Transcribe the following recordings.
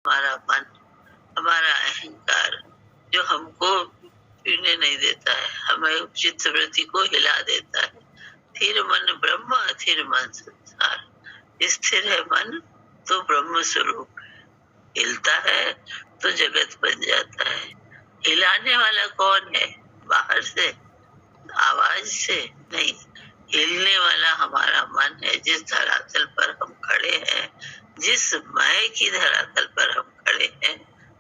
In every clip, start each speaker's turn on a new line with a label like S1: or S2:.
S1: हमारा मन, हमारा अहंकार जो हमको पीने नहीं देता है, हमें चित्त वृत्ति को हिला देता है। स्थिर मन ब्रह्म, अथिर मन संसार। स्थिर है मन तो ब्रह्म स्वरूप है, हिलता है तो जगत बन जाता है। हिलाने वाला कौन है? बाहर से, आवाज से नहीं, हिलने वाला हमारा मन है। जिस धरातल पर हम खड़े हैं, जिस माया की धरातल पर हम खड़े हैं,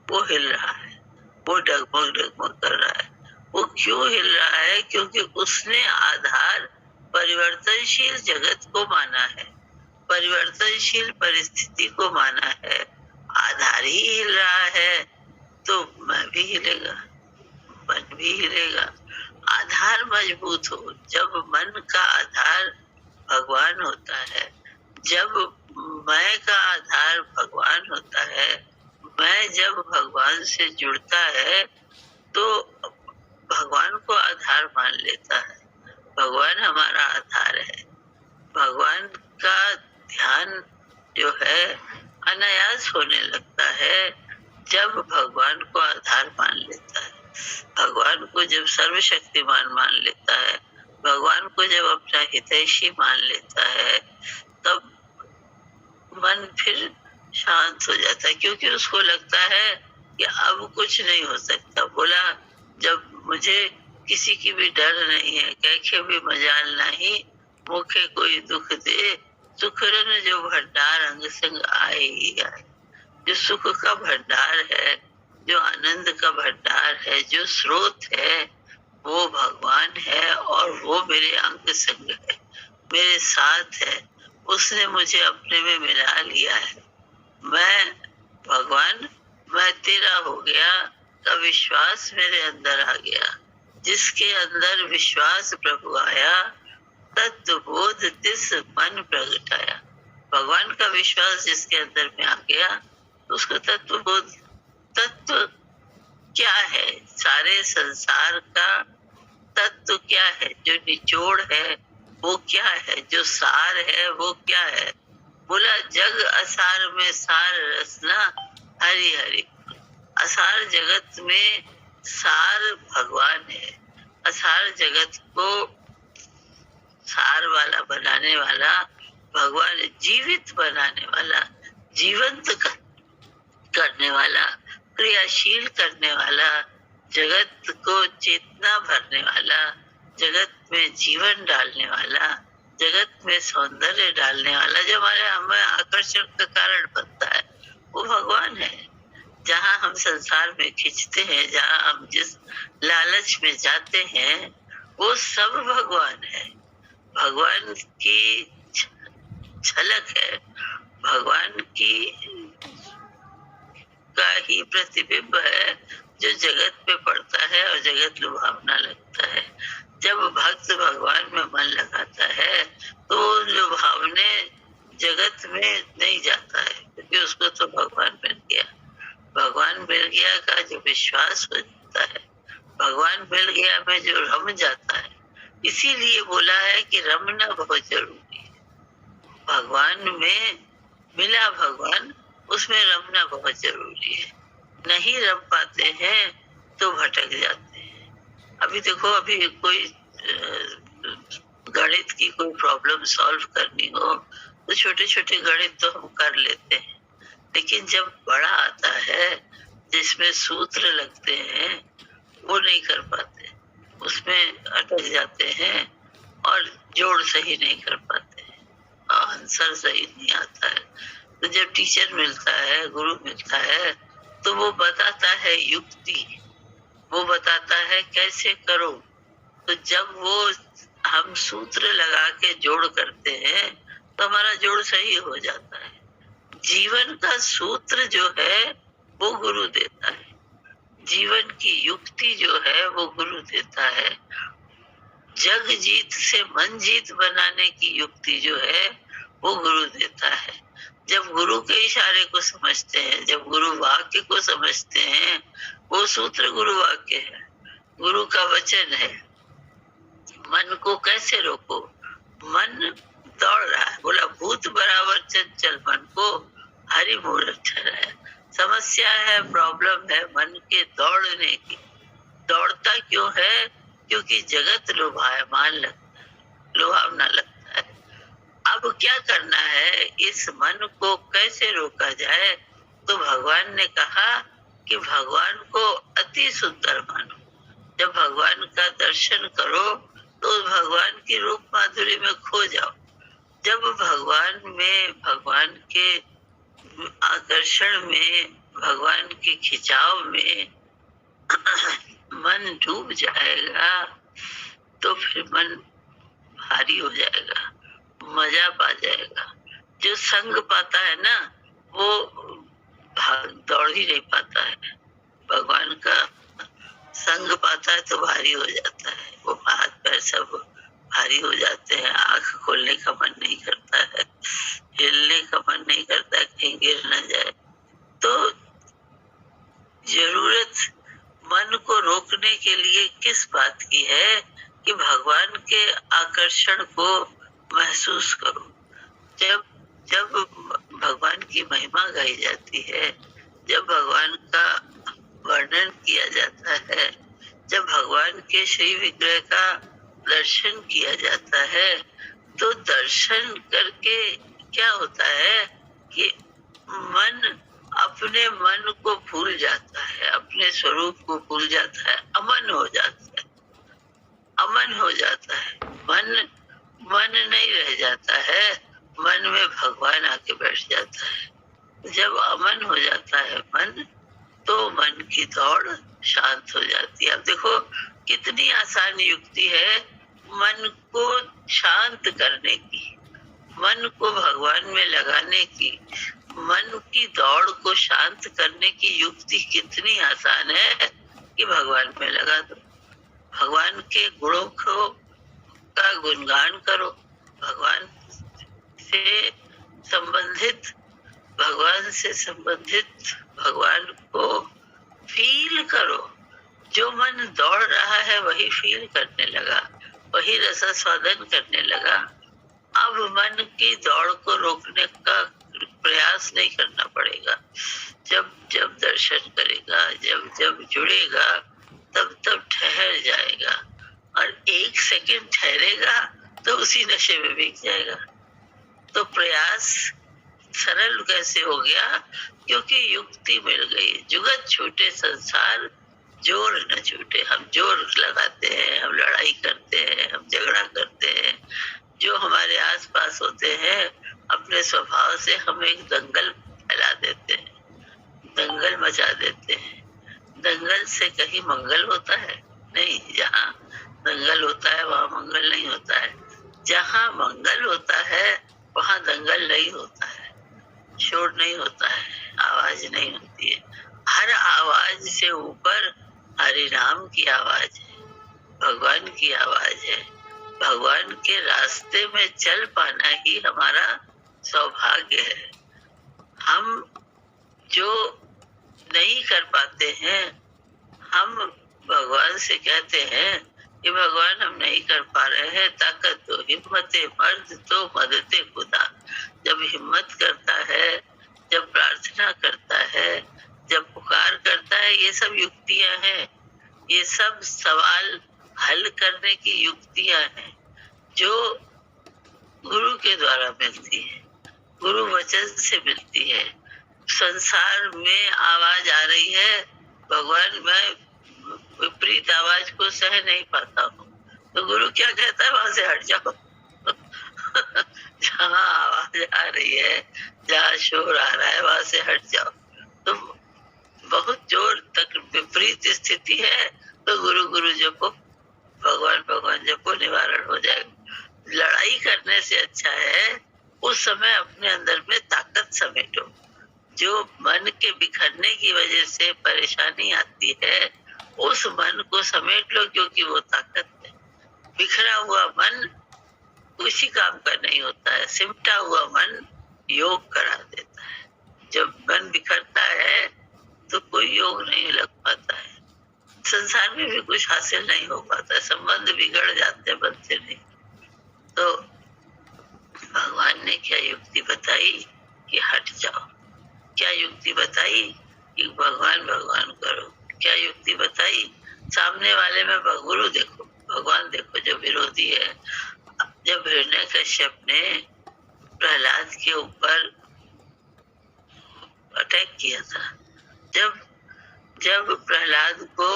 S1: वो हिल रहा है, वो डगमग डगमग कर रहा है। वो क्यों हिल रहा है? क्योंकि उसने आधार परिवर्तनशील जगत को माना है, परिवर्तनशील परिस्थिति को माना है। आधार ही हिल रहा है तो मैं भी हिलेगा, मन भी हिलेगा। आधार मजबूत हो, जब मन का आधार भगवान होता है, जब मैं का आधार भगवान होता है, मैं जब भगवान से जुड़ता है तो भगवान को आधार मान लेता है। भगवान हमारा आधार है। भगवान का ध्यान जो है अनायास होने लगता है जब भगवान को आधार मान लेता है। भगवान को जब सर्वशक्तिमान मान लेता है, भगवान को जब अपना हितैषी मान लेता है, तब मन फिर शांत हो जाता है, क्योंकि उसको लगता है कि अब कुछ नहीं हो सकता। बोला, जब मुझे किसी की भी डर नहीं है, कैखे भी मजाल नहीं, मुखे कोई दुख दे, सुखरन जो भंडार अंग संग आए ही आए। जो सुख का भंडार है, जो आनंद का भंडार है, जो स्रोत है, वो भगवान है और वो मेरे अंग संग है, मेरे साथ है। उसने मुझे अपने में मिला लिया है। मैं भगवान, मैं तेरा हो गया का विश्वास मेरे अंदर आ गया। जिसके अंदर विश्वास प्रभु आया, तत्व बोध तिस मन प्रगटाया। भगवान का विश्वास जिसके अंदर में आ गया, तो उसको तत्व बोध, तत्व क्या है, सारे संसार का तत्व क्या है, जो निचोड़ है वो क्या है, जो सार है वो क्या है। बोला, जग असार में सार रसना हरि हरि। असार जगत में सार भगवान है। असार जगत को सार वाला बनाने वाला भगवान, जीवित बनाने वाला, जीवंत करने वाला, क्रियाशील करने वाला, जगत को चेतना भरने वाला, जगत में जीवन डालने वाला, जगत में सौंदर्य डालने वाला, जो हमारे हमें आकर्षण का कारण बनता है, वो भगवान है। जहाँ हम संसार में खींचते हैं, जहाँ हम जिस लालच में जाते हैं, वो सब भगवान है। भगवान की झलक है, भगवान की का ही प्रतिबिंब है, जो जगत पे पड़ता है और जगत लुभावना लगता है। जब भक्त भगवान में मन लगाता है तो लुभावने जगत में नहीं जाता है, क्योंकि उसको तो भगवान मिल गया। भगवान मिल गया का जो विश्वास हो जाता है, भगवान मिल गया में जो रम जाता है। इसीलिए बोला है कि रमना बहुत जरूरी है। भगवान में मिला भगवान, उसमें रमना बहुत जरूरी है। नहीं रम पाते हैं तो भटक जाते हैं। अभी देखो, अभी कोई गणित की कोई प्रॉब्लम सॉल्व करनी हो तो छोटे छोटे गणित तो हम कर लेते हैं, लेकिन जब बड़ा आता है जिसमें सूत्र लगते हैं, वो नहीं कर पाते, उसमें अटक जाते हैं और जोड़ सही नहीं कर पाते हैं, आंसर सही नहीं आता है। तो जब टीचर मिलता है, गुरु मिलता है, तो वो बताता है युक्ति, वो बताता है कैसे करो। तो जब वो हम सूत्र लगा के जोड़ करते हैं तो हमारा जोड़ सही हो जाता है। जीवन का सूत्र जो है वो गुरु देता है, जीवन की युक्ति जो है वो गुरु देता है। जग जीत से मन जीत बनाने की युक्ति जो है वो गुरु देता है। जब गुरु के इशारे को समझते हैं, जब गुरु वाक्य को समझते हैं, वो सूत्र गुरु वाक्य है, गुरु का वचन है। मन को कैसे रोको? मन दौड़ रहा है, बोला भूत बराबर चंचल मन को हरि मूरत ठहराया। समस्या है, प्रॉब्लम है मन के दौड़ने की। दौड़ता क्यों है? क्योंकि जगत लुभावना लगता है। अब क्या करना है, इस मन को कैसे रोका जाए? तो भगवान ने कहा कि भगवान को अति सुंदर मानो। जब भगवान का दर्शन करो तो भगवान की रूप माधुरी में खो जाओ। जब भगवान में, भगवान के आकर्षण में, भगवान के खिंचाव में मन डूब जाएगा तो फिर मन भारी हो जाएगा, मजा पा जाएगा। जो संग पाता है ना, वो दौड़ ही नहीं पाता है। भगवान का संग पाता है तो भारी हो जाता है, वो हाथ पैर सब भारी हो जाते हैं, आंख खोलने का मन नहीं करता है, हिलने का मन नहीं करता है, कहीं गिर न जाए। तो जरूरत मन को रोकने के लिए किस बात की है कि भगवान के आकर्षण को महसूस करो। जब जब भगवान की महिमा गाई जाती है, जब भगवान का वर्णन किया जाता है, जब भगवान के श्री विग्रह का दर्शन किया जाता है, तो दर्शन करके क्या होता है कि मन अपने मन को भूल जाता है, अपने स्वरूप को भूल जाता है, अमन हो जाता है, अमन हो जाता है। मन नहीं रह जाता है, मन में भगवान आके बैठ जाता है। जब अमन हो जाता है मन, तो मन की दौड़ शांत हो जाती है। अब देखो कितनी आसान युक्ति है मन को शांत करने की, मन को भगवान में लगाने की, मन की दौड़ को शांत करने की युक्ति कितनी आसान है कि भगवान में लगा दो। भगवान के गुणों को का गुणगान करो, भगवान से संबंधित भगवान को फील करो। जो मन दौड़ रहा है वही फील करने लगा, वही रसास्वादन करने लगा। अब मन की दौड़ को रोकने का प्रयास नहीं करना पड़ेगा। जब जब दर्शन करेगा, जब जब जुड़ेगा, तब तब ठहर जाएगा, और एक सेकंड ठहरेगा तो उसी नशे में बिक जाएगा। तो प्रयास सरल कैसे हो गया? क्योंकि युक्ति मिल गई। जुगत छूटे संसार, जोर न छूटे। हम जोर लगाते हैं, हम लड़ाई करते हैं, हम झगड़ा करते हैं। जो हमारे आसपास होते हैं अपने स्वभाव से हम एक दंगल फैला देते हैं, दंगल मचा देते हैं। दंगल से कहीं मंगल होता है? नहीं। जहाँ दंगल होता है वहाँ मंगल नहीं होता है। जहाँ मंगल होता है वहाँ दंगल नहीं होता है, शोर नहीं होता है, आवाज नहीं होती है। हर आवाज से ऊपर हरि नाम की आवाज है, भगवान की आवाज है। भगवान के रास्ते में चल पाना ही हमारा सौभाग्य है। हम जो नहीं कर पाते हैं, हम भगवान से कहते हैं कि भगवान हम नहीं कर पा रहे हैं, ताकत दो, हिम्मते मर्द तो मददे खुदा। जब हिम्मत करता है, जब प्रार्थना करता है, जब पुकार करता है, ये सब युक्तियां हैं, ये सब सवाल हल करने की युक्तियां हैं जो गुरु के द्वारा मिलती है, गुरु वचन से मिलती है। संसार में आवाज आ रही है, भगवान मैं विपरीत आवाज को सह नहीं पाता हूँ, तो गुरु क्या कहता है? वहां से हट जाओ। जहाँ आवाज आ रही है, जहाँ शोर आ रहा है, वहां से हट जाओ। तो बहुत जोर तक विपरीत स्थिति है तो गुरु गुरु जपो, भगवान भगवान जपो, निवारण हो जाएगा। लड़ाई करने से अच्छा है उस समय अपने अंदर में ताकत समेटो। जो मन के बिखरने की वजह से परेशानी आती है, उस मन को समेट लो, क्योंकि वो ताकत है। बिखरा हुआ मन उसी काम का नहीं होता है, सिमटा हुआ मन योग करा देता है। जब मन बिखरता है तो कोई योग नहीं लग पाता है, संसार में भी कुछ हासिल नहीं हो पाता है, संबंध बिगड़ जाते हैं, बनते नहीं। तो भगवान ने क्या युक्ति बताई कि हट जाओ। क्या युक्ति बताई? कि भगवान भगवान करो। क्या युक्ति बताई? सामने वाले में गुरु देखो, भगवान देखो, जो विरोधी है। जब हिरण्यकश्यप ने प्रहलाद के ऊपर अटैक किया था, जब जब प्रहलाद को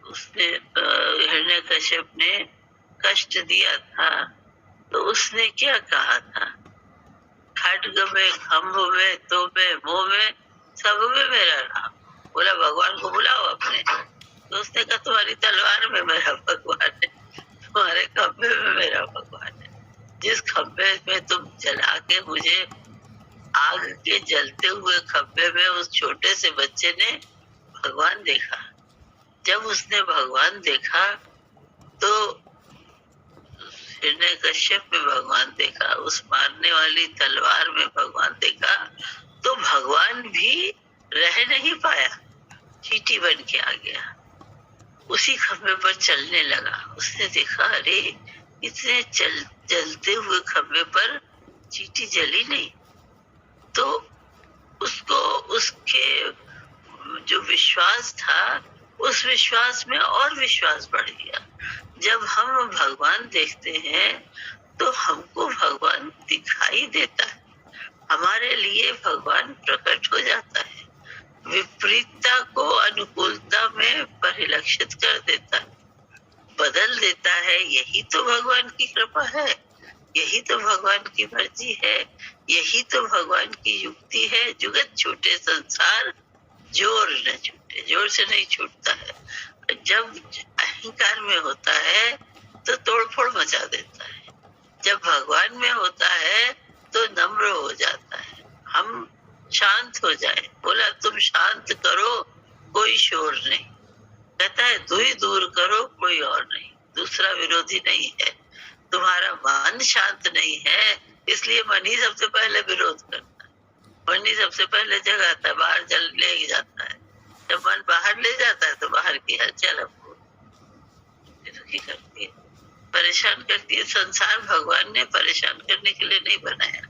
S1: उसने हिरण्यकश्यप ने कष्ट दिया था, तो उसने क्या कहा था? खड्ग में, खम्भ में, तो में, मुंह में, सब में मेरा नाम। बोला भगवान को बुलाओ अपने। तो उसने कहा तुम्हारी तलवार में मेरा भगवान है, तुम्हारे खम्भे में मेरा भगवान है। जिस खम्भे में तुम जला के मुझे, आग के जलते हुए खम्भे में उस छोटे से बच्चे ने भगवान देखा। जब उसने भगवान देखा तो हिरण्यकश्यप में भगवान देखा, उस मारने वाली तलवार में भगवान देखा, तो भगवान भी रह नहीं पाया, चींटी बन के आ गया, उसी खंभे पर चलने लगा। उसने देखा अरे इतने जलते हुए खंभे पर चींटी जली नहीं। तो उसको उसके जो विश्वास था, उस विश्वास में और विश्वास बढ़ गया। जब हम भगवान देखते हैं तो हमको भगवान दिखाई देता है, हमारे लिए भगवान प्रकट हो जाता है, विपरीतता को अनुकूलता में परिलक्षित कर देता है, बदल देता है। यही तो भगवान की कृपा है, यही तो भगवान की मर्जी है, यही तो भगवान की युक्ति है। जुगत छूटे संसार जोर न छूटे, जोर से नहीं छूटता है। जब अहंकार में होता है तो तोड़फोड़ मचा देता है, जब भगवान में होता है तो नम्र हो जाता है। हम शांत हो जाए, बोला तुम शांत करो, कोई शोर नहीं। कहता है तू ही दूर करो, कोई और नहीं, दूसरा विरोधी नहीं है। तुम्हारा मन शांत नहीं है, इसलिए मन ही सबसे पहले विरोध करता है, मन ही सबसे पहले जगाता है, बाहर जल ले जाता है। जब मन बाहर ले जाता है तो बाहर की हलचल हमको दुखी करती है, परेशान करती है। संसार भगवान ने परेशान करने के लिए नहीं बनाया,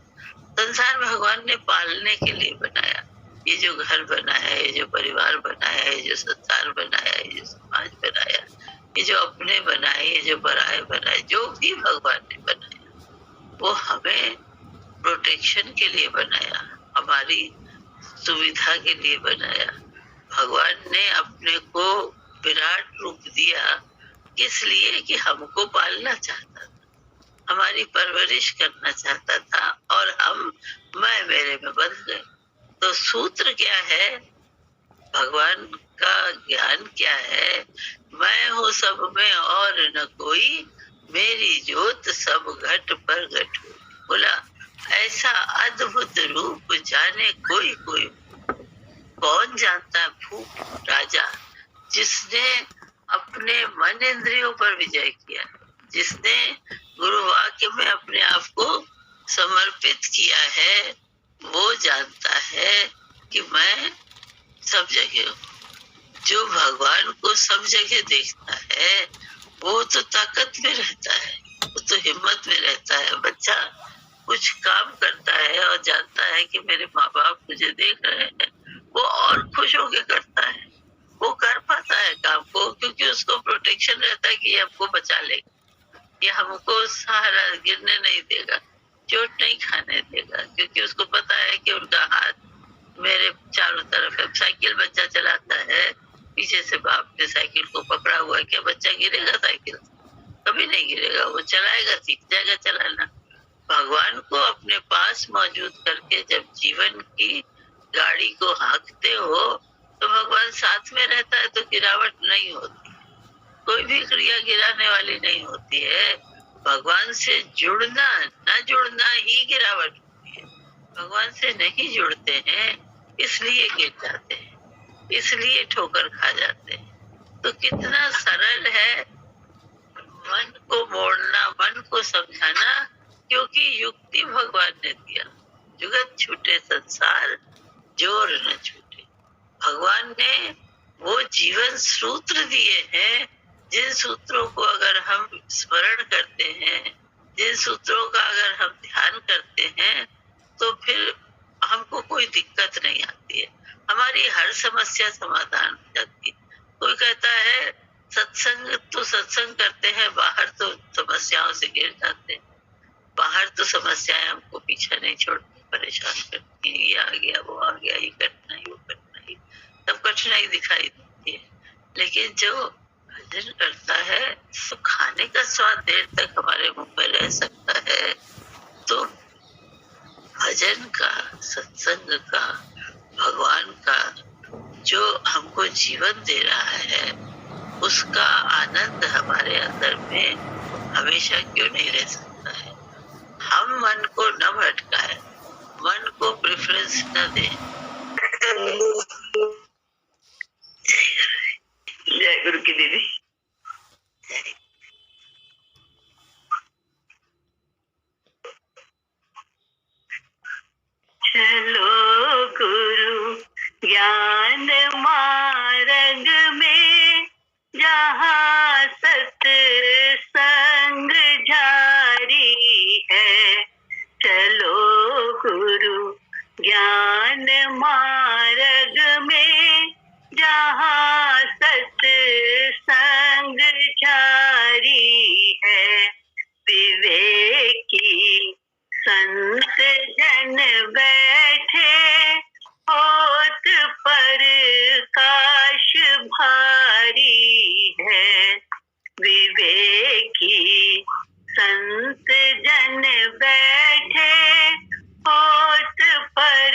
S1: संसार भगवान ने पालने के लिए बनाया। ये जो घर बनाया है, ये जो परिवार बनाया है, ये जो संसार बनाया है, ये जो समाज बनाया, ये जो अपने बनाए, ये जो पराए बनाए, जो भी भगवान ने बनाया वो हमें प्रोटेक्शन के लिए बनाया, हमारी सुविधा के लिए बनाया। भगवान ने अपने को विराट रूप दिया, किस लिए? कि हमको पालना चाहता था, हमारी परवरिश करना चाहता था, और हम मैं मेरे में बंध गए। तो सूत्र क्या है? भगवान का ज्ञान क्या है? मैं हूँ सब में और न कोई, मेरी ज्योत सब घट पर घट हुई। बोला ऐसा अद्भुत रूप जाने कोई कोई। कौन जानता है? भूप राजा, जिसने अपने मन इंद्रियों पर विजय किया, जिसने गुरु वाक्य में अपने आप को समर्पित किया है, वो जानता है कि मैं सब जगह हूँ। जो भगवान को सब जगह देखता है वो तो ताकत में रहता है, वो तो हिम्मत में रहता है। बच्चा कुछ काम करता है और जानता है कि मेरे माँ बाप मुझे देख रहे हैं, वो और खुश होकर करता है, वो कर पाता है काम को, क्योंकि उसको प्रोटेक्शन रहता है कि ये हमको बचा लेगा, ये हमको सहारा गिरने नहीं देगा, चोट नहीं खाने देगा, क्योंकि उसको पता है कि उनका हाथ मेरे चारों तरफ है। साइकिल बच्चा चलाता है, पीछे से बाप ने साइकिल को पकड़ा हुआ है, क्या बच्चा गिरेगा? साइकिल कभी नहीं गिरेगा, वो चलाएगा, सीख जाएगा चलाना। भगवान को अपने पास मौजूद करके जब जीवन की गाड़ी को हाँकते हो तो भगवान साथ में रहता है, तो गिरावट नहीं होती, कोई भी क्रिया गिराने वाली नहीं होती है। भगवान से जुड़ना न जुड़ना ही गिरावट होती है। भगवान से नहीं जुड़ते हैं इसलिए गिर जाते हैं, इसलिए ठोकर खा जाते हैं। तो कितना सरल है मन को मोड़ना, मन को समझाना, क्योंकि युक्ति भगवान ने दिया। जुगत छूटे संसार जोर न छूटे। भगवान ने वो जीवन सूत्र दिए हैं, जिन सूत्रों को अगर हम स्मरण करते हैं, जिन सूत्रों का अगर हम ध्यान करते हैं, तो फिर हमको कोई दिक्कत नहीं आती है, हमारी हर समस्या समाधान हो जाती है। कोई कहता है सत्संग तो सत्संग करते हैं, बाहर तो समस्याओं से घिर जाते हैं। बाहर तो समस्याएं हमको पीछा नहीं छोड़ती, परेशान करती हैं, ये आ गया वो आ गया, ये कठिनाई वो कठिनाई, सब कठिनाई दिखाई देती है। लेकिन जो भजन करता है तो खाने का स्वाद देर तक हमारे मुंह में रह सकता है। तो भजन का, सत्संग का, भगवान का जो हमको जीवन दे रहा है, उसका आनंद हमारे अंदर में हमेशा क्यों नहीं रह सकता है। हम मन को न भटकाए, मन को प्रेफरेंस न दे। जय गुरु की दीदी। चलो गुरु ज्ञान मार्ग में, जहाँ सत्संग जारी है। चलो गुरु ज्ञान मार्ग में, जहाँ सत्संग जारी है। विवेकी संत जन बैठे, होत पर काश भारी है। विवेकी संत जन बैठे, होत पर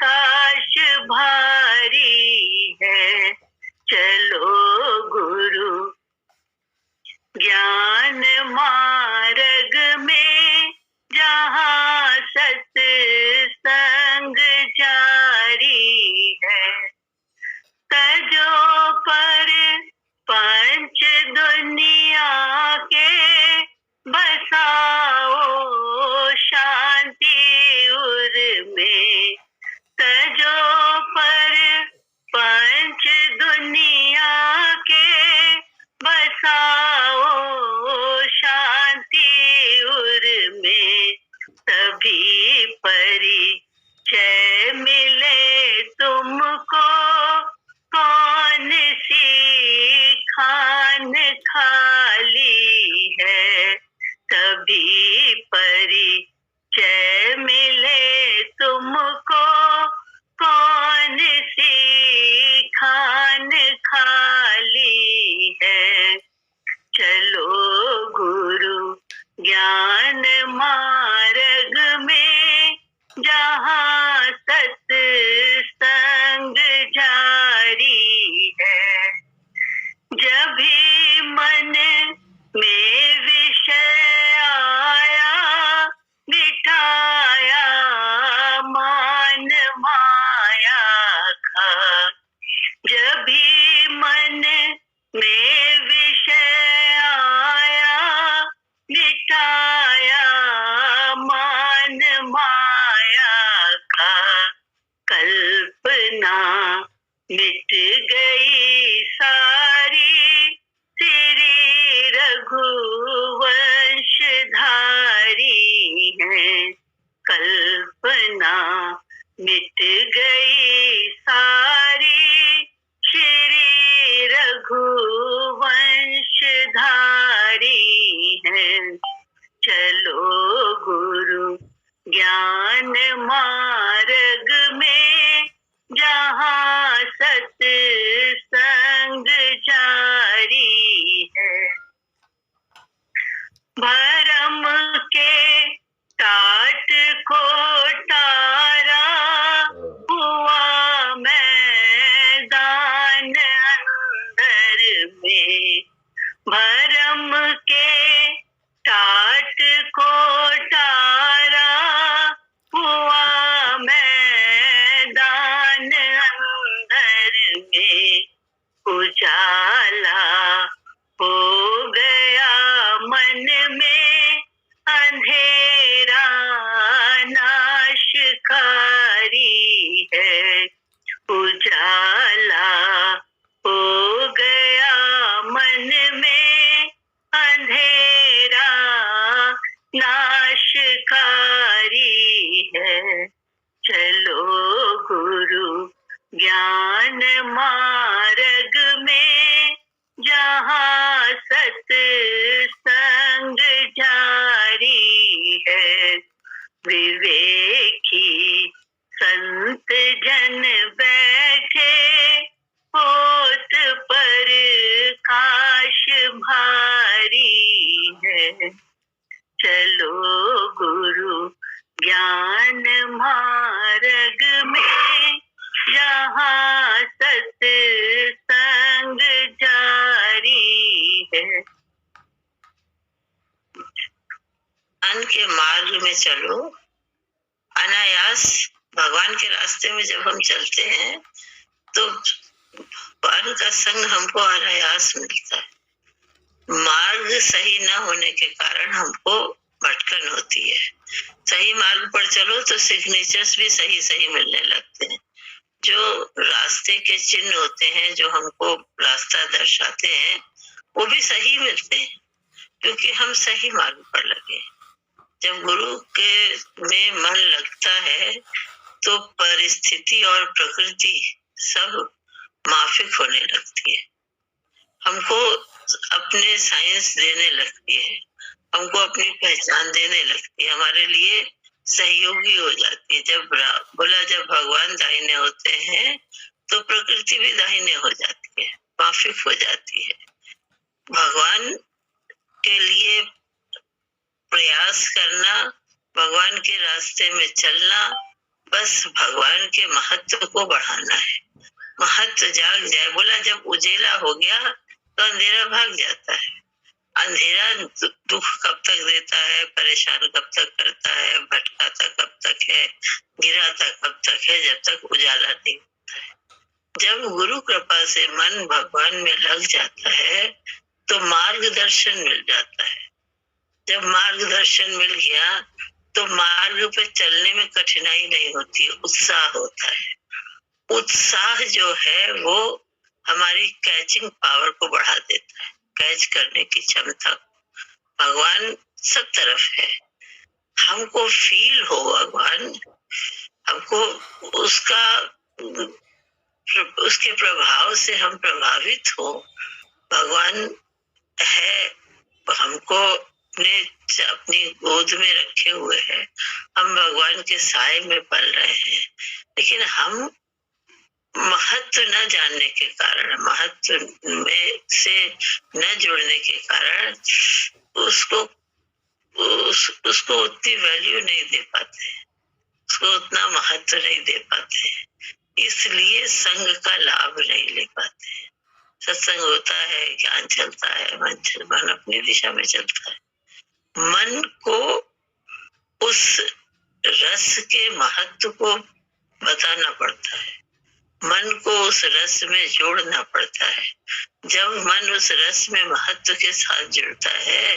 S1: काश भारी है। चलो गुरु ज्ञान मार्ग में, जहाँ सत्संग जारी है। तजो पर पंच दुनिया के, बसाओ शांति उर में। तजो पर पंच दुनिया के, बसाओ शांति उर में। तभी परिचय मिले तुमको, कौन सी खान खाली है। तभी परिचय मिले तुमको, कौन सी खान खाली है। चलो गुरु ज्ञान मार्ग में, जहाँ सत्संग जारी है। जब भी मन में विषय आया, मिटाया मान माया का। जब भी मन में विषय आया, मिटाया मान माया का। कल्पना मिट गई सारी, श्री रघुवंश धारी है। कल्पना मिट गई सारी, श्री रघुवंश धारी है। चलो गुरु ज्ञान मार्ग में, जहाँ सत्संग जारी है। भरम के टाट को तारा, हुआ मैदान अंदर में। भरम के टाट को तारा, हुआ गुरु ज्ञान मार्ग में, जहाँ सत्संग जारी है। विवेकी संत जन बैठे, होत पर काश भारी है। चलो गुरु ज्ञान मार्ग में, जहाँ सत्संग जारी है। ज्ञान के मार्ग में चलो, अनायास भगवान के रास्ते में जब हम चलते हैं तो भगवान का संग हमको अनायास मिलता है। मार्ग सही न होने के कारण हमको भटकन होती है। सही मार्ग पर चलो तो सिग्नेचर्स भी सही सही मिलने लगते हैं। जो रास्ते के चिन्ह होते हैं, जो हमको रास्ता दर्शाते हैं, वो भी सही मिलते हैं, क्योंकि हम सही मार्ग पर लगे। जब गुरु के में मन लगता है तो परिस्थिति और प्रकृति सब माफिक होने लगती है। हमको अपने साइंस देने लगती है, हमको अपनी पहचान देने लगती है, हमारे लिए सहयोगी हो जाती है। जब बोला जब भगवान दाहिने होते हैं तो प्रकृति भी दाहिने हो जाती है, माफिक हो जाती है। भगवान के लिए प्रयास करना, भगवान के रास्ते में चलना, बस भगवान के महत्व को बढ़ाना है। महत्व जाग जाए। बोला जब उजेला हो गया तो अंधेरा भाग जाता है। अंधेरा दुख कब तक देता है, परेशान कब तक करता है, भटकाता कब तक है, गिराता कब तक है, जब तक उजाला नहीं होता है। जब गुरु कृपा से मन भगवान में लग जाता है तो मार्गदर्शन मिल जाता है। जब मार्गदर्शन मिल गया तो मार्ग पे चलने में कठिनाई नहीं होती, उत्साह होता है। उत्साह जो है वो हमारी कैचिंग पावर को बढ़ा देता है, कैच करने की क्षमता। भगवान सब तरफ है, हमको फील हो भगवान, हमको उसके प्रभाव से हम प्रभावित हो। भगवान है, हमको अपनी गोद में रखे हुए हैं, हम भगवान के साए में पल रहे हैं, लेकिन हम महत्व न जानने के कारण, महत्व में से न जुड़ने के कारण उसको उतनी वैल्यू नहीं दे पाते, उसको उतना महत्व नहीं दे पाते, इसलिए संग का लाभ नहीं ले पाते। सत्संग होता है, ज्ञान चलता है, मन अपनी दिशा में चलता है। मन को उस रस के महत्व को बताना पड़ता है, मन को उस रस में जोड़ना पड़ता है। जब मन उस रस में महत्व के साथ जुड़ता है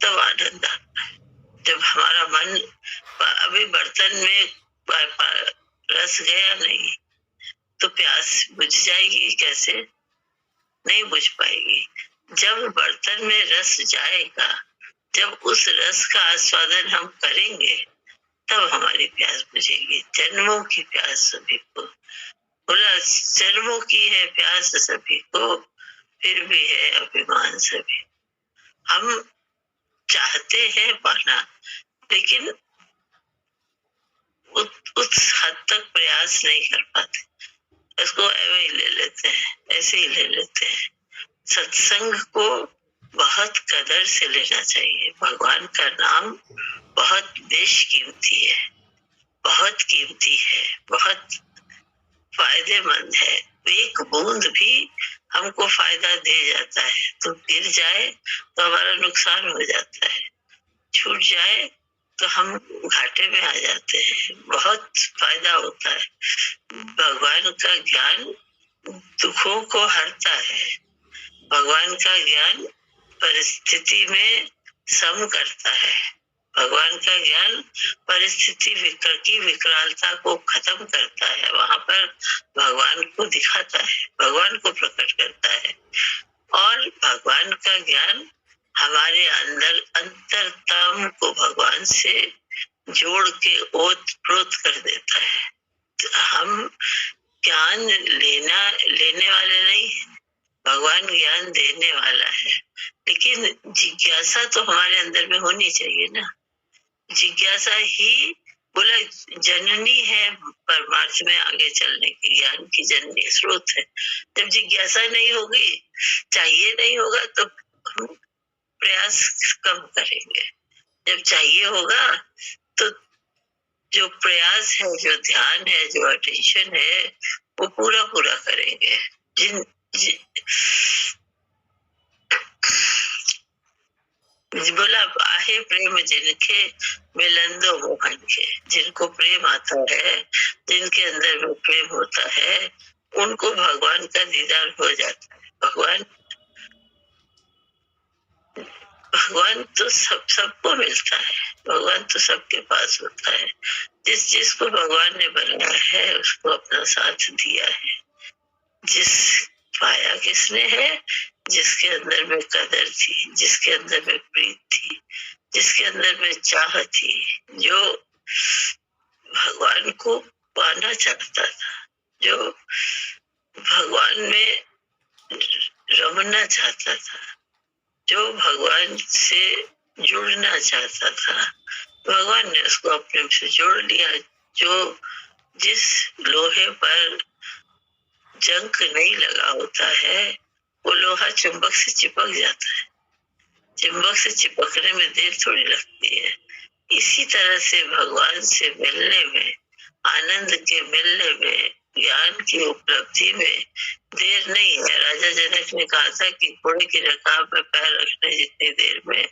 S1: तब आनंद आता है। जब हमारा मन अभी बर्तन में रस गया नहीं तो प्यास बुझ जाएगी कैसे? नहीं बुझ पाएगी। जब बर्तन में रस जाएगा, जब उस रस का आस्वादन हम करेंगे तब हमारी प्यास बुझेगी। जन्मों की प्यास सभी को, बोला जन्मों की है प्यास सभी को, फिर भी है अभिमान सभी। हम चाहते हैं पाना, लेकिन उस हद तक प्रयास नहीं कर पाते, इसको ऐसे ही ले लेते हैं, ऐसे ही ले लेते हैं। सत्संग को बहुत कदर से लेना चाहिए। भगवान का नाम बहुत बेशकीमती है, बहुत कीमती है, बहुत फायदेमंद है। एक बूंद भी हमको फायदा दे जाता है तो गिर जाए तो हमारा नुकसान हो जाता है, छूट जाए तो हम घाटे में आ जाते हैं, बहुत फायदा होता है। भगवान का ज्ञान दुखों को हरता है, भगवान का ज्ञान परिस्थिति में सम करता है, भगवान का ज्ञान परिस्थिति की विकरालता को खत्म करता है, वहां पर भगवान को दिखाता है, भगवान को प्रकट करता है। और भगवान का ज्ञान हमारे अंदर अंतरतम को भगवान से जोड़ के ओत प्रोत कर देता है। हम हम ज्ञान लेने वाले नहीं, भगवान ज्ञान देने वाला है। लेकिन जिज्ञासा तो हमारे अंदर में होनी चाहिए ना। जिज्ञासा ही बोला जननी है परमार्थ में आगे चलने की, ज्ञान की जननी स्रोत है। जब जिज्ञासा नहीं होगी, चाहिए नहीं होगा, तो हम प्रयास कम करेंगे। जब चाहिए होगा तो जो प्रयास है, जो ध्यान है, जो अटेंशन है, वो पूरा पूरा करेंगे। बोला आहे प्रेम जिनके मिलन दो मोहन के। जिनको प्रेम आता है, जिनके अंदर में प्रेम होता है, उनको भगवान का दीदार हो जाता है। भगवान तो सबको मिलता है, भगवान तो सबके पास होता है। जिसको भगवान ने बनाया है उसको अपना साथ दिया है। पाया किसने है? जिसके अंदर में कदर थी, जिसके अंदर में प्रीत थी, जिसके अंदर में चाह थी, जो भगवान को पाना चाहता था, जो भगवान में रमना चाहता था, जो भगवान से जुड़ना चाहता था। भगवान ने उसको अपने से जोड़ लिया। जो जिस लोहे पर जंग नहीं लगा होता है, वो लोहा चुंबक से चिपक जाता है। चुंबक से चिपकने में देर थोड़ी लगती है। इसी तरह से भगवान से मिलने में, आनंद के मिलने में, ज्ञान की उपलब्धि में देर नहीं है। राजा जनक ने कहा था कि घोड़े की रकाब में पैर रखने जितनी देर में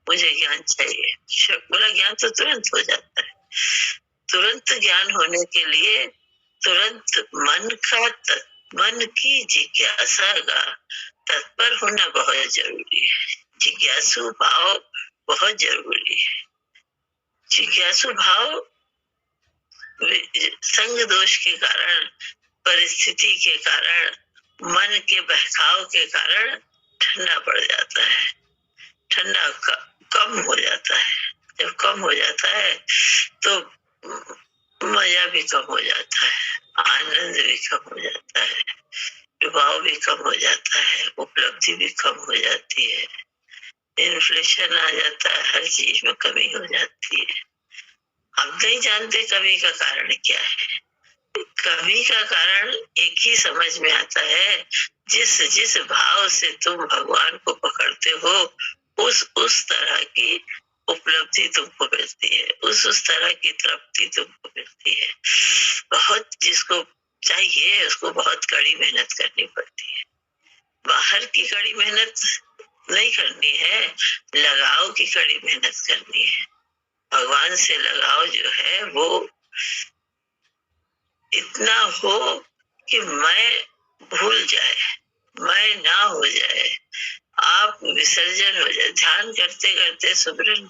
S1: मुझे ज्ञान चाहिए। बोला ज्ञान तो तुरंत हो जाता है। तुरंत ज्ञान होने के लिए तुरंत मन की जिज्ञासा का तत्पर होना बहुत जरूरी है। जिज्ञासु भाव बहुत जरूरी है। जिज्ञासु भाव संग दोष के कारण, परिस्थिति के कारण, मन के बहकाव के कारण ठंडा पड़ जाता है, ठंडा कम हो जाता है। जब कम हो जाता है तो मजा भी कम हो जाता है, आनंद भी कम हो जाता है, डुबाव भी कम हो जाता है, उपलब्धि भी कम हो जाती है, इन्फ्लेशन आ जाता है, हर चीज में कमी हो जाती है। हम नहीं जानते कमी का कारण क्या है। कमी का कारण एक ही समझ में आता है, जिस भाव से तुम भगवान को पकड़ते हो, उस तरह की उपलब्धि तुमको मिलती है, उस तरह की तृप्ति तुमको मिलती है। बहुत जिसको चाहिए उसको बहुत कड़ी मेहनत करनी पड़ती है। बाहर की कड़ी मेहनत नहीं करनी है, लगाव की कड़ी मेहनत करनी है। भगवान से लगाव जो है वो इतना हो कि मैं भूल जाए, मैं ना हो जाए, आप विसर्जन हो जाए। ध्यान करते करते, सुमिरन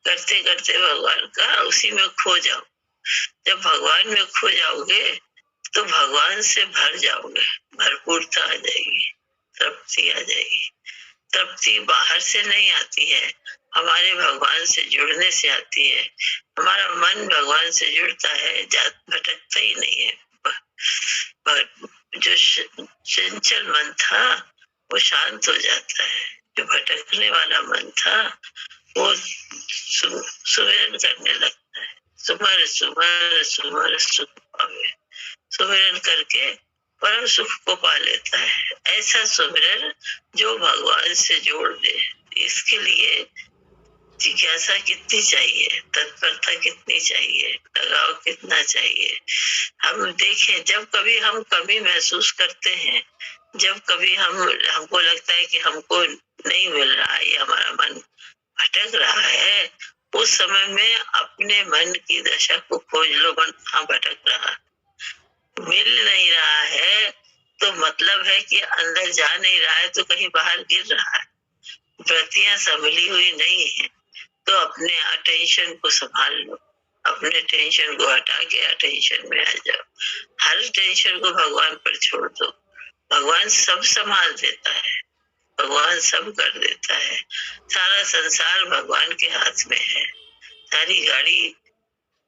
S1: करते करते भगवान का उसी में खो जाओ। जब भगवान में खो जाओगे तो भगवान से भर जाओगे, भरपूरता आ जाएगी, तृप्ति आ जाएगी। तृप्ति बाहर से नहीं आती है, हमारे भगवान से जुड़ने से आती है। हमारा मन भगवान से जुड़ता है, भटकता ही नहीं है। जो चंचल मन था वो शांत हो जाता है, जो भटकने वाला मन था वो सुमिरन करने लगता है। सुमर सुमर सुमर सुख पावे, सुमिरन करके परम सुख को पा लेता है। ऐसा सुमिरन जो भगवान से जोड़ दे। इसके लिए जिज्ञासा कितनी चाहिए, तत्परता कितनी चाहिए, लगाव कितना चाहिए। हम देखें, जब कभी हम कमी महसूस करते हैं, जब कभी हमको लगता है कि हमको नहीं मिल रहा है या हमारा मन भटक रहा है, उस समय में अपने मन की दशा को खोज लो। मन कहाँ भटक रहा, मिल नहीं रहा है तो मतलब है कि अंदर जा नहीं रहा है, तो कहीं बाहर गिर रहा है। वृत्तियां संभली हुई नहीं है, तो अपने अटेंशन को संभाल लो, अपने टेंशन को हटा के अटेंशन में आ जाओ। हर टेंशन को भगवान पर छोड़ दो, भगवान सब संभाल देता है, भगवान सब कर देता है। सारा संसार भगवान के हाथ में है, सारी गाड़ी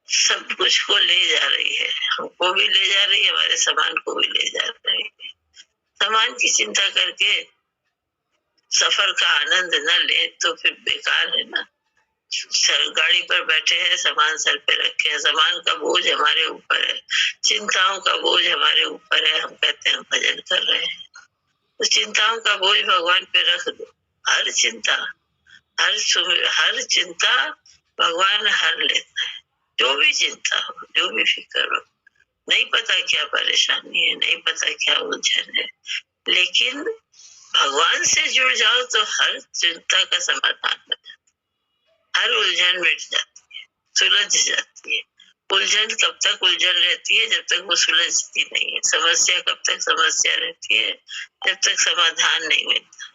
S1: सब कुछ को ले जा रही है, हमको भी ले जा रही है, हमारे सामान को भी ले जा रही है। सामान की चिंता करके सफर का आनंद न ले तो फिर बेकार है ना। गाड़ी पर बैठे हैं, सामान सर पे रखे हैं, सामान का बोझ हमारे ऊपर है, चिंताओं का बोझ हमारे ऊपर है, हम कहते हैं भजन कर रहे हैं। तो चिंताओं का बोझ भगवान पे रख दो। हर चिंता, हर चिंता भगवान हर लेता है। जो भी चिंता हो, जो भी फिक्र हो, नहीं पता क्या परेशानी है, नहीं पता क्या उलझन है, लेकिन भगवान से जुड़ जाओ तो हर चिंता का समाधान हो जाता है, हर उलझन मिट जाती है, सुलझ जाती है। उलझन कब तक उलझन रहती है? जब तक वो सुलझती नहीं है। समस्या कब तक समस्या रहती है? जब तक समाधान नहीं मिलता।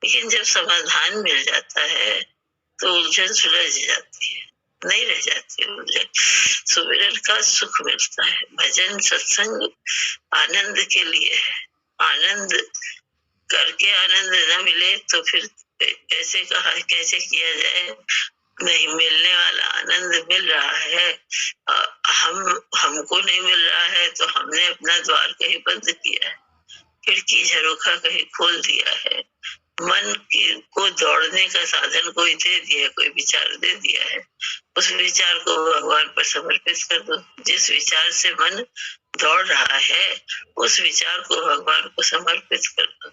S1: लेकिन जब समाधान मिल जाता है तो उलझन सुलझ जाती है, नहीं रह जाती उलझन। सुमिरन का सुख मिलता है। भजन सत्संग आनंद के लिए है। आनंद करके आनंद न मिले तो फिर कैसे किया जाए? नहीं, मिलने वाला आनंद मिल रहा है, हमको नहीं मिल रहा है तो हमने अपना द्वार कहीं बंद किया है, खिड़की झरोखा कहीं खोल दिया है, मन को दौड़ने का साधन कोई दे दिया, कोई विचार दे दिया है, उस विचार को भगवान पर समर्पित कर दो। जिस विचार से मन दौड़ रहा है उस विचार को भगवान को समर्पित कर दो।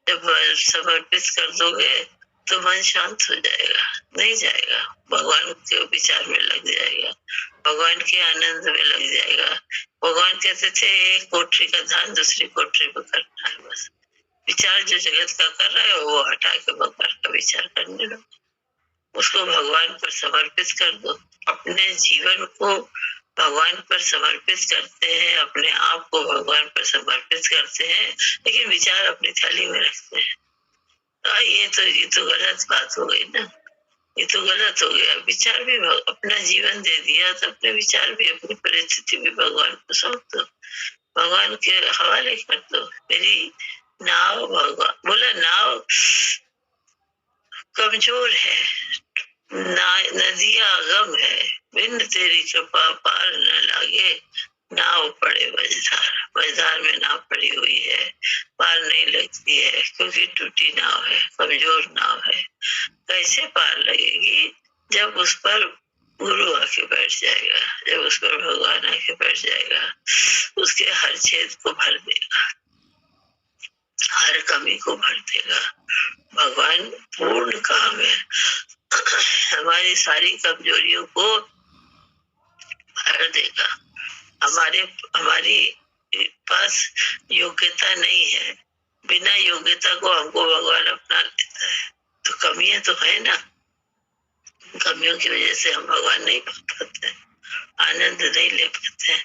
S1: जब समर्पित कर दोगे तो मन शांत हो जाएगा, नहीं जाएगा, भगवान के विचार में लग जाएगा, भगवान के आनंद में लग जाएगा। भगवान कहते थे एक कोठरी का ध्यान दूसरी कोठरी पर करना है। बस विचार जो जगत का कर रहा है वो हटा के भगवान का विचार करने दो, उसको भगवान पर समर्पित कर दो। अपने जीवन को भगवान पर समर्पित करते हैं, अपने आप को भगवान पर समर्पित करते हैं, लेकिन विचार अपनी थाली में रखते हैं। ये तो गलत बात हो गई ना, ये तो गलत हो गया। विचार भी अपना जीवन दे दिया तो अपने विचार भी, अपनी परिस्थिति भी भगवान को सौंप दो, भगवान के हवाले कर दो। मेरी नाव, भगवान बोला, नाव कमजोर है, नदियां गम है, बिन तेरी कृपा पार न लागे, नाव पड़े मझधार में नाव पड़ी हुई है, पार नहीं लगती है क्योंकि टूटी नाव है, कमजोर नाव है। कैसे पार लगेगी? जब उस पर गुरु आके बैठ जाएगा, जब उस पर भगवान आके बैठ जाएगा, उसके हर छेद को भर देगा, हर कमी को भर देगा। भगवान पूर्ण काम है, हमारी सारी कमजोरियों को भर देगा। हमारी पास योग्यता नहीं है, बिना योग्यता को हमको भगवान अपना लेता है, तो कमियां तो है ना। कमियों की वजह से हम भगवान नहीं पा पाते, आनंद नहीं ले पाते।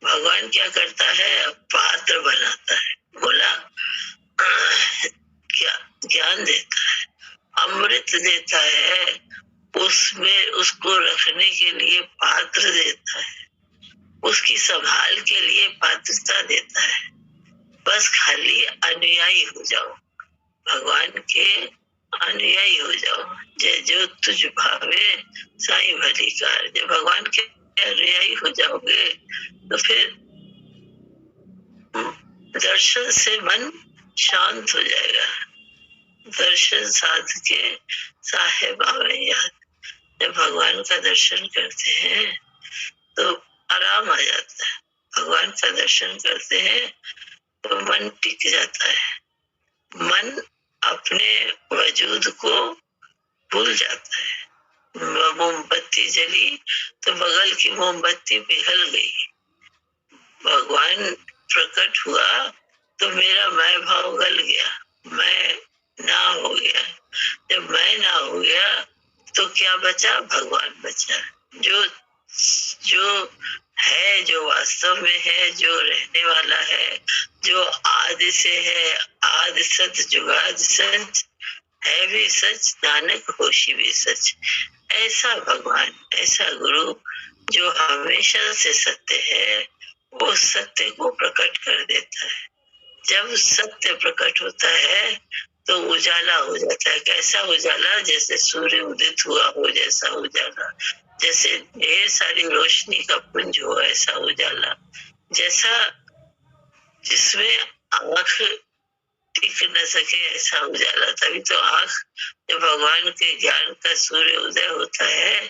S1: भगवान क्या करता है? पात्र बनाता है। बोला क्या ज्ञान देता है, अमृत देता है, उसमें उसको रखने के लिए पात्र देता है, उसकी संभाल के लिए पात्रता देता है। बस खाली अनुयायी हो जाओ, भगवान के अनुयायी हो जाओ। जय जो तुझ भावे साईं भली कार। जब भगवान के अनुयायी हो जाओगे तो फिर दर्शन से मन शांत हो जाएगा। दर्शन साध के साहेब आवे याद। जब भगवान का दर्शन करते हैं तो आराम आ जाता है। भगवान का दर्शन करते हैं तो मन टिक जाता है, मन अपने वजूद को भूल जाता है। मोमबत्ती जली तो बगल की मोमबत्ती पिघल गई, भगवान प्रकट हुआ तो मेरा मैं भाव गल गया, मैं ना हो गया। जब मैं ना हो गया तो क्या बचा? भगवान बचा। जो है, जो वास्तव में है, जो रहने वाला है, जो आदि से है, आदि सच, जुगाद सच, है भी सच, नानक होशी भी सच। ऐसा भगवान, ऐसा गुरु जो हमेशा से सत्य है, वो सत्य को प्रकट कर देता है। जब सत्य प्रकट होता है तो उजाला हो जाता है। कैसा उजाला? जैसे सूर्य उदित हुआ हो जैसा उजाला। जैसे ढेर सारी रोशनी का पुंज हो ऐसा उजाला, जैसा जिसमें आंख टिक न सके ऐसा उजाला। तभी तो आंख, जब भगवान के ज्ञान का सूर्य उदय होता है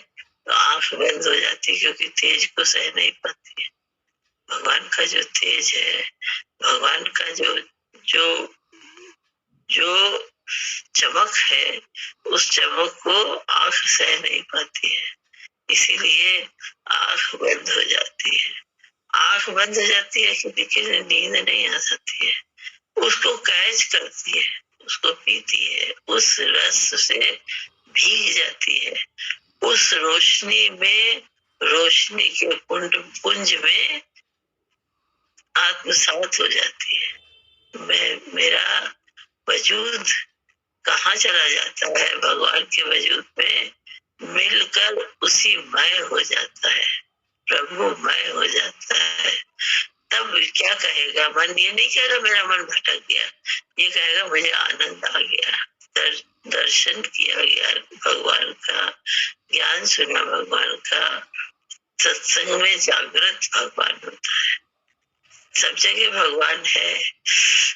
S1: तो आंख बंद हो जाती है, क्योंकि तेज को सह नहीं पाती है। भगवान का जो तेज है, भगवान का जो जो जो चमक है, उस चमक को आंख सह नहीं पाती है, इसीलिए आंख बंद हो जाती है। आंख बंद हो जाती है कि लेकिन नींद नहीं आ सकती है, उसको कैच करती है, उसको पीती है, उस रस से भीग जाती है, उस रोशनी में, रोशनी के पुंज में आत्मसात हो जाती है। मेरा वजूद कहाँ चला जाता है, भगवान के वजूद में मिलकर उसी मय हो जाता है, प्रभु मय हो जाता है। तब क्या कहेगा मन? ये नहीं कहेगा मेरा मन भटक गया, ये कहेगा मुझे आनंद आ गया, दर्शन किया गया भगवान का, ज्ञान सुना भगवान का, सत्संग में जागृत भगवान होता है। सब जगह भगवान है,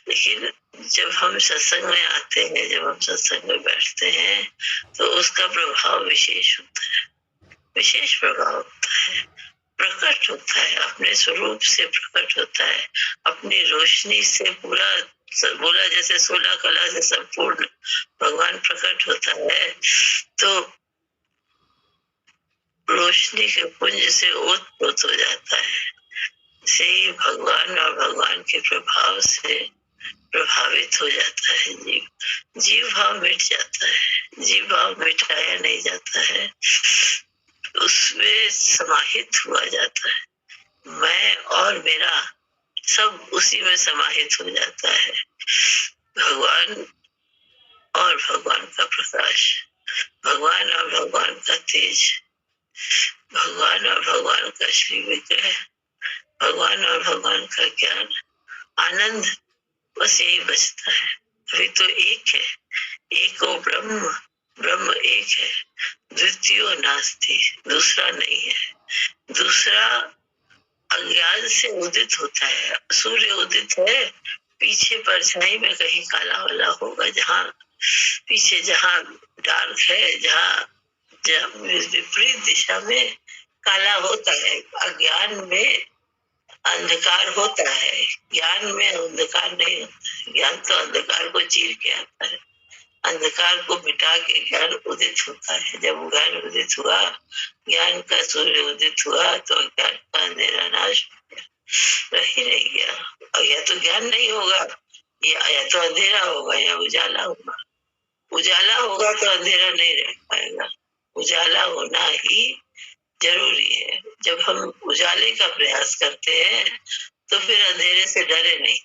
S1: लेकिन जब हम सत्संग में आते हैं, जब हम सत्संग में बैठते हैं, तो उसका प्रभाव विशेष होता है, विशेष प्रभाव होता है, प्रकट होता है, अपने स्वरूप से प्रकट होता है, अपनी रोशनी से पूरा, बोला जैसे 16 कला से संपूर्ण भगवान प्रकट होता है, तो रोशनी के पुंज से ओतप्रोत हो जाता है। से ही भगवान और भगवान के प्रभाव से प्रभावित हो जाता है जीव। जीव भाव मिट जाता है, जीव भाव मिटाया नहीं जाता है, उसमें समाहित हुआ जाता है। मैं और मेरा सब उसी में समाहित हो जाता है। भगवान और भगवान का प्रकाश, भगवान और भगवान का तेज, भगवान और भगवान का श्री विग्रह, भगवान और भगवान का ज्ञान, आनंद, बस यही बचता है। अभी तो एक है, एको ब्रह्म, ब्रह्म एक है, द्वितीयो नास्ति, दूसरा नहीं है। दूसरा अज्ञान से उदित होता है, सूर्य उदित है, पीछे परछाई में कहीं काला वाला होगा, जहाँ पीछे जहाँ डार्क है, जहाँ विपरीत दिशा में काला होता है। अज्ञान में अंधकार होता है, ज्ञान में अंधकार नहीं होता है। ज्ञान तो अंधकार को चीर के आता है, अंधकार को मिटा के ज्ञान उदित होता है। जब ज्ञान उदित हुआ, ज्ञान का सूर्य उदित हुआ, तो अज्ञान का अंधेरा नाश रह ही नहीं गया। या तो ज्ञान नहीं होगा, या तो अंधेरा होगा, या उजाला होगा। उजाला होगा तो अंधेरा नहीं रह पाएगा, उजाला होना ही जरूरी है। जब हम उजाले का प्रयास करते हैं तो फिर अंधेरे से डरे नहीं,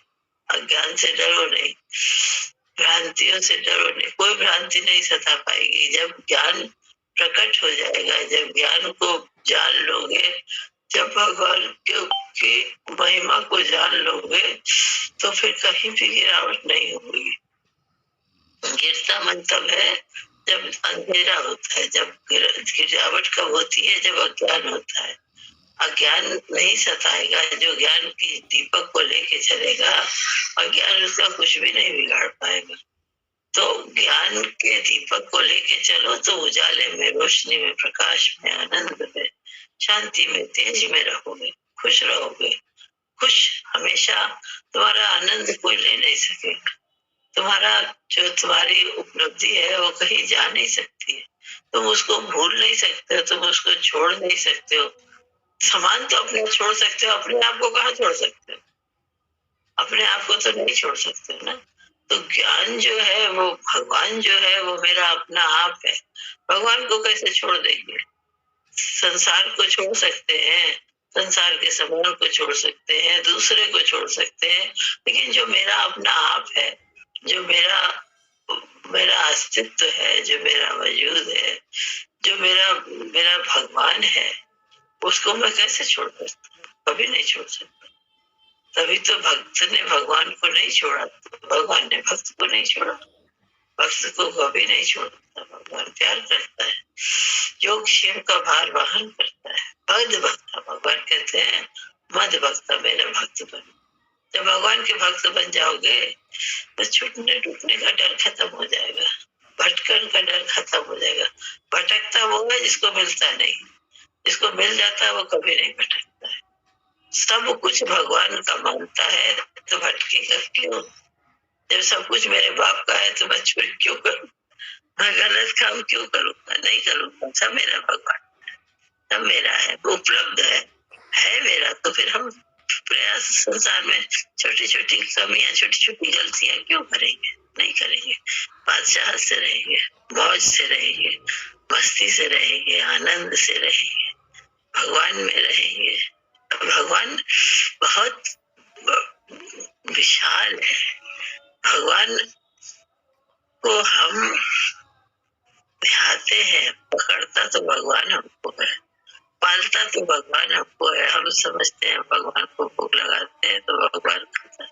S1: अज्ञान से डरो नहीं, भ्रांतियों से डरो नहीं, कोई भ्रांति नहीं सता पाएगी। जब ज्ञान प्रकट हो जाएगा, जब ज्ञान को जान लोगे, जब भगवान की महिमा को जान लोगे, तो फिर कहीं भी गिरावट नहीं होगी। गिरता मन तब है जब अंधेरा होता है, जब गिरावट कब होती है? जब अज्ञान होता है। अज्ञान नहीं सताएगा, जो ज्ञान की दीपक को लेके चलेगा, अज्ञान उसका कुछ भी नहीं बिगाड़ पाएगा। तो ज्ञान के दीपक को लेके चलो, तो उजाले में, रोशनी में, प्रकाश में, आनंद में, शांति में, तेज में रहोगे, खुश रहोगे। खुश हमेशा, तुम्हारा आनंद कोई ले नहीं सकेगा। तुम्हारा जो तुम्हारी उपलब्धि है वो कहीं जा नहीं सकती है, तुम उसको भूल नहीं सकते हो, तुम उसको छोड़ नहीं सकते हो। सामान तो अपने छोड़ सकते हो, अपने आप को कहाँ छोड़ सकते हो? अपने आप को तो नहीं छोड़ सकते ना। तो ज्ञान जो है, वो भगवान जो है, वो मेरा अपना आप है। भगवान को कैसे छोड़ देंगे? संसार को छोड़ सकते हैं, संसार के सामान को छोड़ सकते हैं, दूसरे को छोड़ सकते हैं, लेकिन जो मेरा अपना आप है, जो मेरा अस्तित्व है, जो मेरा वजूद है, जो मेरा भगवान है, उसको मैं कैसे छोड़ सकता हूँ? कभी नहीं छोड़ सकता। तभी तो भक्त ने भगवान को नहीं छोड़ा, भगवान ने भक्त को नहीं छोड़ा। भक्त को कभी नहीं छोड़ता, भगवान प्यार करता है। योग शिव का भार वहन करता है। मद भक्त, भगवान कहते हैं मद भक्त, मेरा भक्त बन। जब भगवान के भक्त बन जाओगे तो छूटने टूटने का डर खत्म हो जाएगा, भटकन का डर खत्म हो जाएगा। भटकता वो है जिसको मिलता नहीं, जिसको मिल जाता है वो कभी नहीं भटकता है। सब कुछ भगवान का मानता है तो भटकेगा क्यों? जब सब कुछ मेरे बाप का है तो मैं चोरी क्यों करूं? मैं गलत काम क्यों करूंगा? नहीं करूंगा। सब मेरा भगवान, सब मेरा है, उपलब्ध है मेरा। तो फिर हम प्रयास संसार में छोटी छोटी कमियां, छोटी छोटी गलतियां क्यों करेंगे? नहीं करेंगे। बादशाह से रहेंगे, मौज से रहेंगे, मस्ती से रहेंगे, आनंद से रहेंगे, भगवान में रहेंगे। भगवान बहुत विशाल है। भगवान को हम ध्याते हैं, पकड़ता तो भगवान हमको है, पालता तो भगवान हमको है। हम समझते हैं भगवान को भोग लगाते हैं तो भगवान खाता है।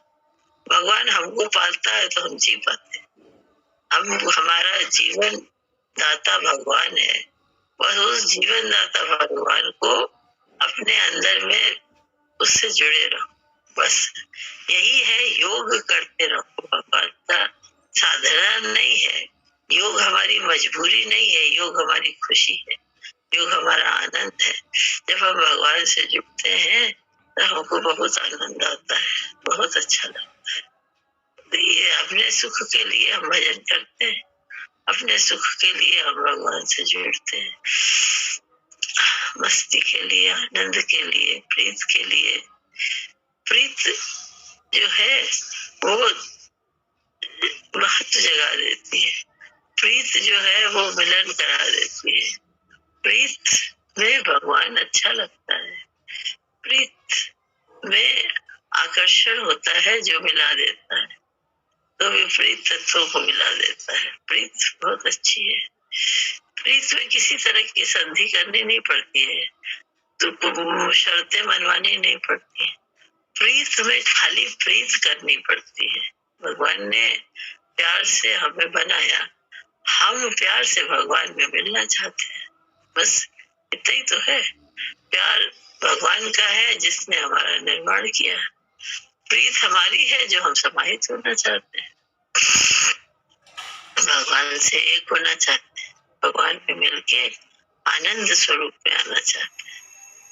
S1: भगवान हमको पालता है तो हम जी पाते हैं। हम, हमारा जीवन दाता भगवान है। बस उस जीवन दाता भगवान को अपने अंदर में उससे जुड़े रहो। बस यही है, योग करते रहो। भगवान का साधना नहीं है, योग हमारी मजबूरी नहीं है, योग हमारी खुशी है, योग हमारा आनंद है। जब हम भगवान से जुड़ते हैं तो हमको बहुत आनंद आता है, बहुत अच्छा लगता है। तो ये अपने सुख के लिए हम भजन करते हैं, अपने सुख के लिए हम भगवान से जुड़ते हैं, मस्ती के लिए, आनंद के लिए, प्रीत के लिए। प्रीत जो है वो महत्व जगा देती है, प्रीत जो है वो मिलन करा देती है। प्रीत में भगवान अच्छा लगता है, प्रीत में आकर्षण होता है जो मिला देता है, तो विपरीत तत्वों को मिला देता है। प्रीत बहुत अच्छी है। प्रीत में किसी तरह की संधि करनी नहीं पड़ती है, तो शर्तें मनवानी नहीं पड़ती है। प्रीत में खाली प्रीत करनी पड़ती है। भगवान ने प्यार से हमें बनाया, हम प्यार से भगवान में मिलना चाहते हैं, बस इतना ही तो है। प्यार भगवान का है जिसने हमारा निर्माण किया, प्रीत हमारी है जो हम समाहित होना चाहते हैं, भगवान से एक होना चाहते हैं, भगवान में मिलके आनंद स्वरूप में आना चाहते हैं,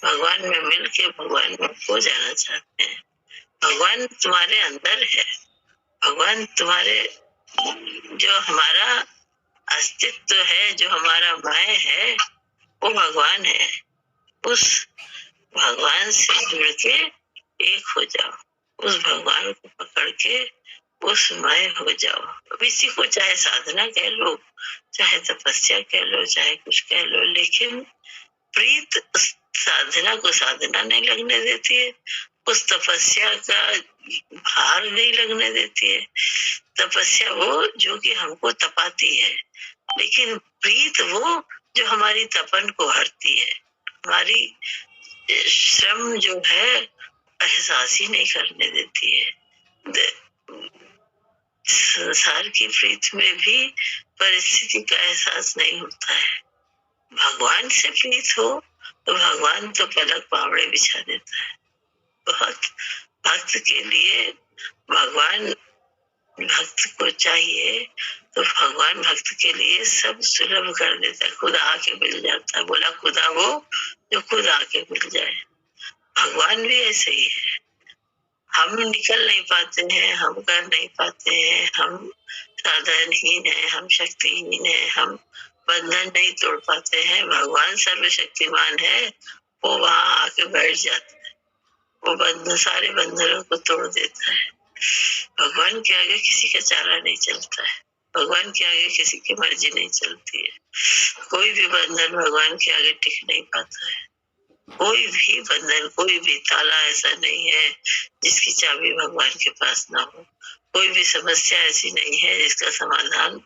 S1: भगवान में मिलके भगवान में खो जाना चाहते हैं। भगवान तुम्हारे अंदर है, भगवान तुम्हारे, जो हमारा अस्तित्व है, जो हमारा मैं है, वो भगवान है। उस भगवान से जुड़ के एक हो जाओ, उस भगवान को पकड़ के उसमय हो जाओ। अब इसी को चाहे साधना कह लो, चाहे तपस्या कह लो, चाहे कुछ कह लो, लेकिन प्रीत उस साधना को साधना नहीं लगने देती है, उस तपस्या का भार नहीं लगने देती है। तपस्या वो जो कि हमको तपाती है, लेकिन प्रीत वो जो हमारी तपन को हरती है, हमारी श्रम जो है एहसास ही नहीं करने देती है। संसार की प्रीत में भी परिस्थिति का एहसास नहीं होता है। भगवान से प्रीत हो तो भगवान तो पलक पावड़े बिछा देता है। बहुत भक्त के लिए भगवान, भक्त को चाहिए तो भगवान भक्त के लिए सब सुलभ कर देता है, खुद आके मिल जाता है। बोला खुदा वो जो खुद आके मिल जाए। भगवान भी ऐसे ही है। हम निकल नहीं पाते हैं, हम कर नहीं पाते हैं, हम साधनहीन है, हम शक्तिहीन है, हम बंधन नहीं तोड़ पाते हैं। भगवान सर्वशक्तिमान है, वो वहां आके बैठ जाता है, वो बंधन, सारे बंधनों को तोड़ देता है। भगवान के आगे किसी का चारा नहीं चलता है, भगवान के आगे किसी की मर्जी नहीं चलती है। कोई भी बंधन भगवान के आगे टिक नहीं पाता है। कोई भी बंधन, कोई भी ताला ऐसा नहीं है जिसकी चाबी भगवान के पास ना हो। कोई भी समस्या ऐसी नहीं है जिसका समाधान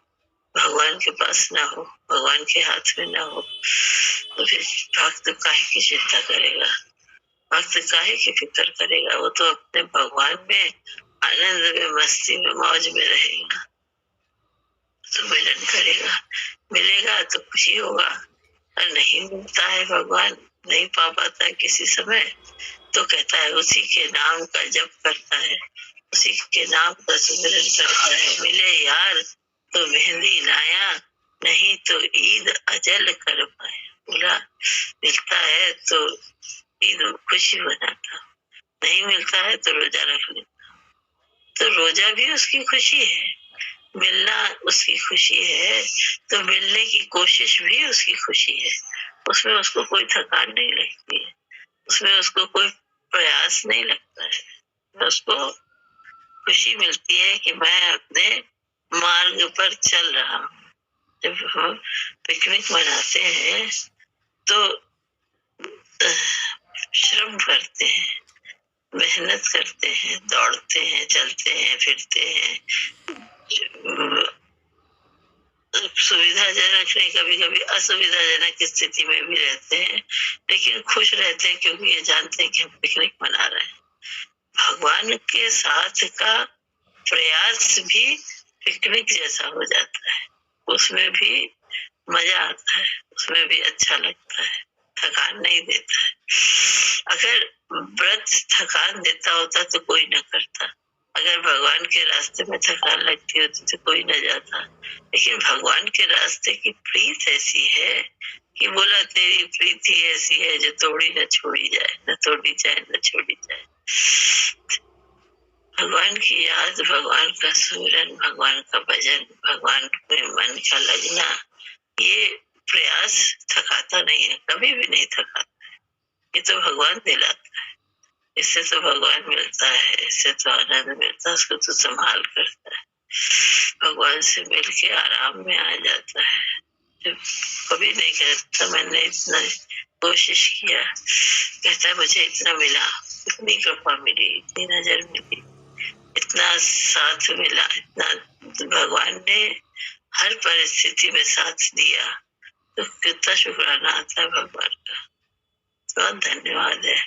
S1: भगवान के पास ना हो, भगवान के हाथ में ना हो। तो फिर भक्त काहे की चिंता करेगा, भक्त काहे की फिक्र करेगा? वो तो अपने भगवान में आनंद में, मस्ती में, मौज में रहेगा। तो मिलन करेगा, मिलेगा तो खुशी होगा। और नहीं मिलता है भगवान, नहीं पा पाता है किसी समय, तो कहता है उसी के नाम का जप करता है, उसी के नाम का सुमिरन करता है। मिले यार तो मेहंदी लाया, नहीं तो ईद अजल कर पाया। बोला मिलता है तो ईद खुशी मनाता, नहीं मिलता है तो रोजा रख लेता। तो रोजा भी उसकी खुशी है, मिलना उसकी खुशी है, तो मिलने की कोशिश भी उसकी खुशी है। उसमें उसको कोई थकान नहीं लगती है, उसमें उसको कोई प्रयास नहीं लगता है। उसको खुशी मिलती है कि मैं अपने मार्ग पर चल रहा हूँ। जब हम पिकनिक मनाते हैं तो श्रम करते हैं, मेहनत करते हैं, दौड़ते हैं, चलते हैं, फिरते हैं, सुविधाजनक नहीं, कभी कभी असुविधाजनक स्थिति में भी रहते हैं, लेकिन खुश रहते हैं क्योंकि ये जानते हैं कि हम पिकनिक मना रहे हैं। भगवान के साथ का प्रयास भी पिकनिक जैसा हो जाता है, उसमें भी मजा आता है, उसमें भी अच्छा लगता है, थकान नहीं देता है। अगर व्रत थकान देता होता तो कोई न करता, अगर भगवान के रास्ते में थकान लगती होती तो कोई न जाता। लेकिन भगवान के रास्ते की प्रीत ऐसी है कि बोला तेरी प्रीति ऐसी है जो तोड़ी न छोड़ी जाए, न तोड़ी जाए न छोड़ी जाए। भगवान की याद, भगवान का सुमिरन, भगवान का भजन, भगवान में मन का लगना, ये प्रयास थकाता नहीं है, कभी भी नहीं थकाता है। ये तो भगवान दिलाता है, इससे तो भगवान मिलता है, इससे तो आनंद मिलता है, उसको तो संभाल करता है। भगवान से मिल के आराम में आ जाता है। जब कभी नहीं कहता मैंने इतना कोशिश किया, कहता है मुझे इतना मिला, इतनी कृपा मिली, इतनी नजर मिली, इतना साथ मिला, इतना भगवान ने हर परिस्थिति में साथ दिया, तो कितना शुक्राना आता है भगवान का। बहुत धन्यवाद है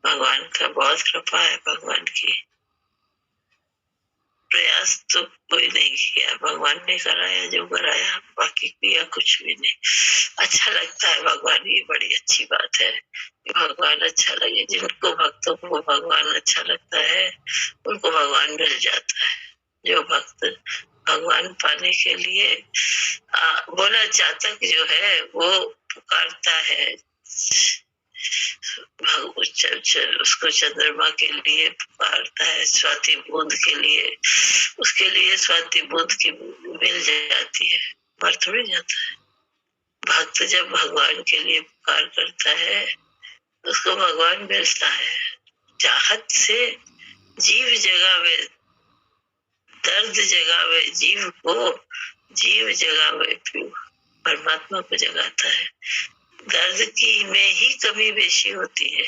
S1: भगवान का, बहुत कृपा है भगवान की। प्रयास तो कोई नहीं किया, भगवान ने कराया जो कराया, बाकी किया कुछ भी नहीं। अच्छा लगता है भगवान, ये बड़ी अच्छी बात है कि भगवान अच्छा लगे। जिनको भक्तों को भगवान अच्छा लगता है उनको भगवान मिल जाता है। जो भक्त भगवान पाने के लिए बोला चातक जो है वो पुकारता है उसको चंद्रमा के लिए पुकारता है, स्वाति बूंद के लिए, उसके लिए स्वाति बूंद की मिल जाती है, मर थोड़ी जाता है। भक्त जब भगवान के लिए पुकार करता है उसको भगवान मिलता है। चाहत से जीव जगावे, दर्द जगावे जीव को, जीव जगावे परमात्मा को जगाता है। दर्द की में ही कमी बेशी होती है,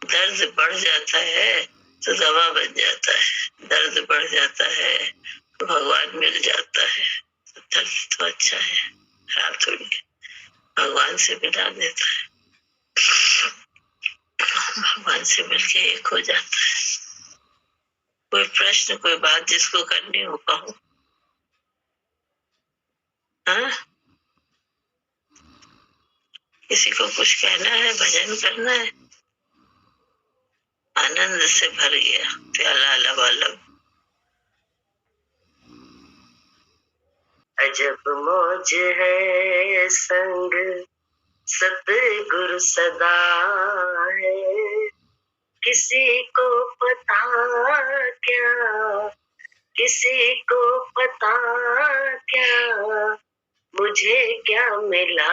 S1: दर्द बढ़ जाता है तो दवा बन जाता है, दर्द बढ़ जाता है तो भगवान मिल जाता है। तो दर्द तो अच्छा है, खराब थोड़ी है, भगवान से मिला देता है, भगवान से मिलके एक हो जाता है। कोई प्रश्न, कोई बात जिसको करनी हो कहो। हाँ, किसी को कुछ कहना है, भजन करना है? आनंद से भर गया प्याला लबालब। अजब मौज है संग सतगुरु सदा है, किसी को पता क्या, किसी को पता क्या, मुझे क्या मिला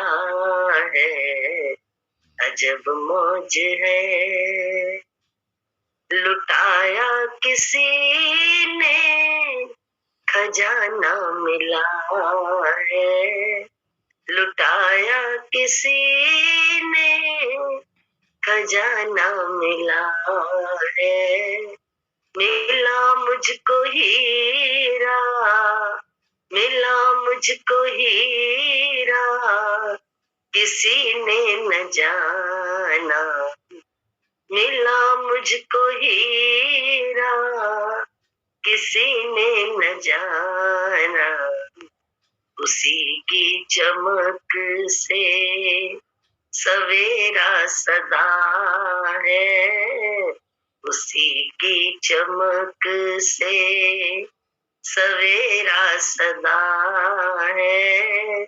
S1: है। अजब मौज है, लुटाया किसी ने खजाना मिला है, लुटाया किसी ने खजाना मिला है। मिला मुझको हीरा, मिला मुझको हीरा, किसी ने न जाना, मिला मुझको हीरा, किसी ने न जाना। उसी की चमक से सवेरा सदा है, उसी की चमक से सवेरा सदा है।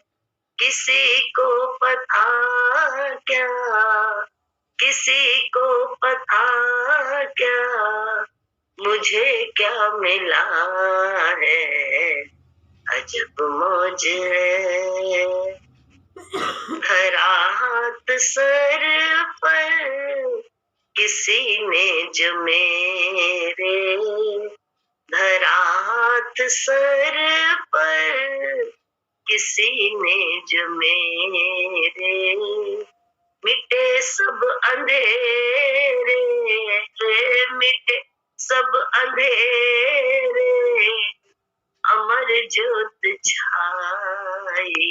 S1: किसी को पता क्या, किसी को पता क्या, मुझे क्या मिला है, अजब मौज है। धरा हाथ सर पर किसी ने जो मेरे, धरा हाथ सर पर किसी ने जो मेरे, मिटे सब अंधेरे, मिटे सब अंधेरे, अमर ज्योत छाई,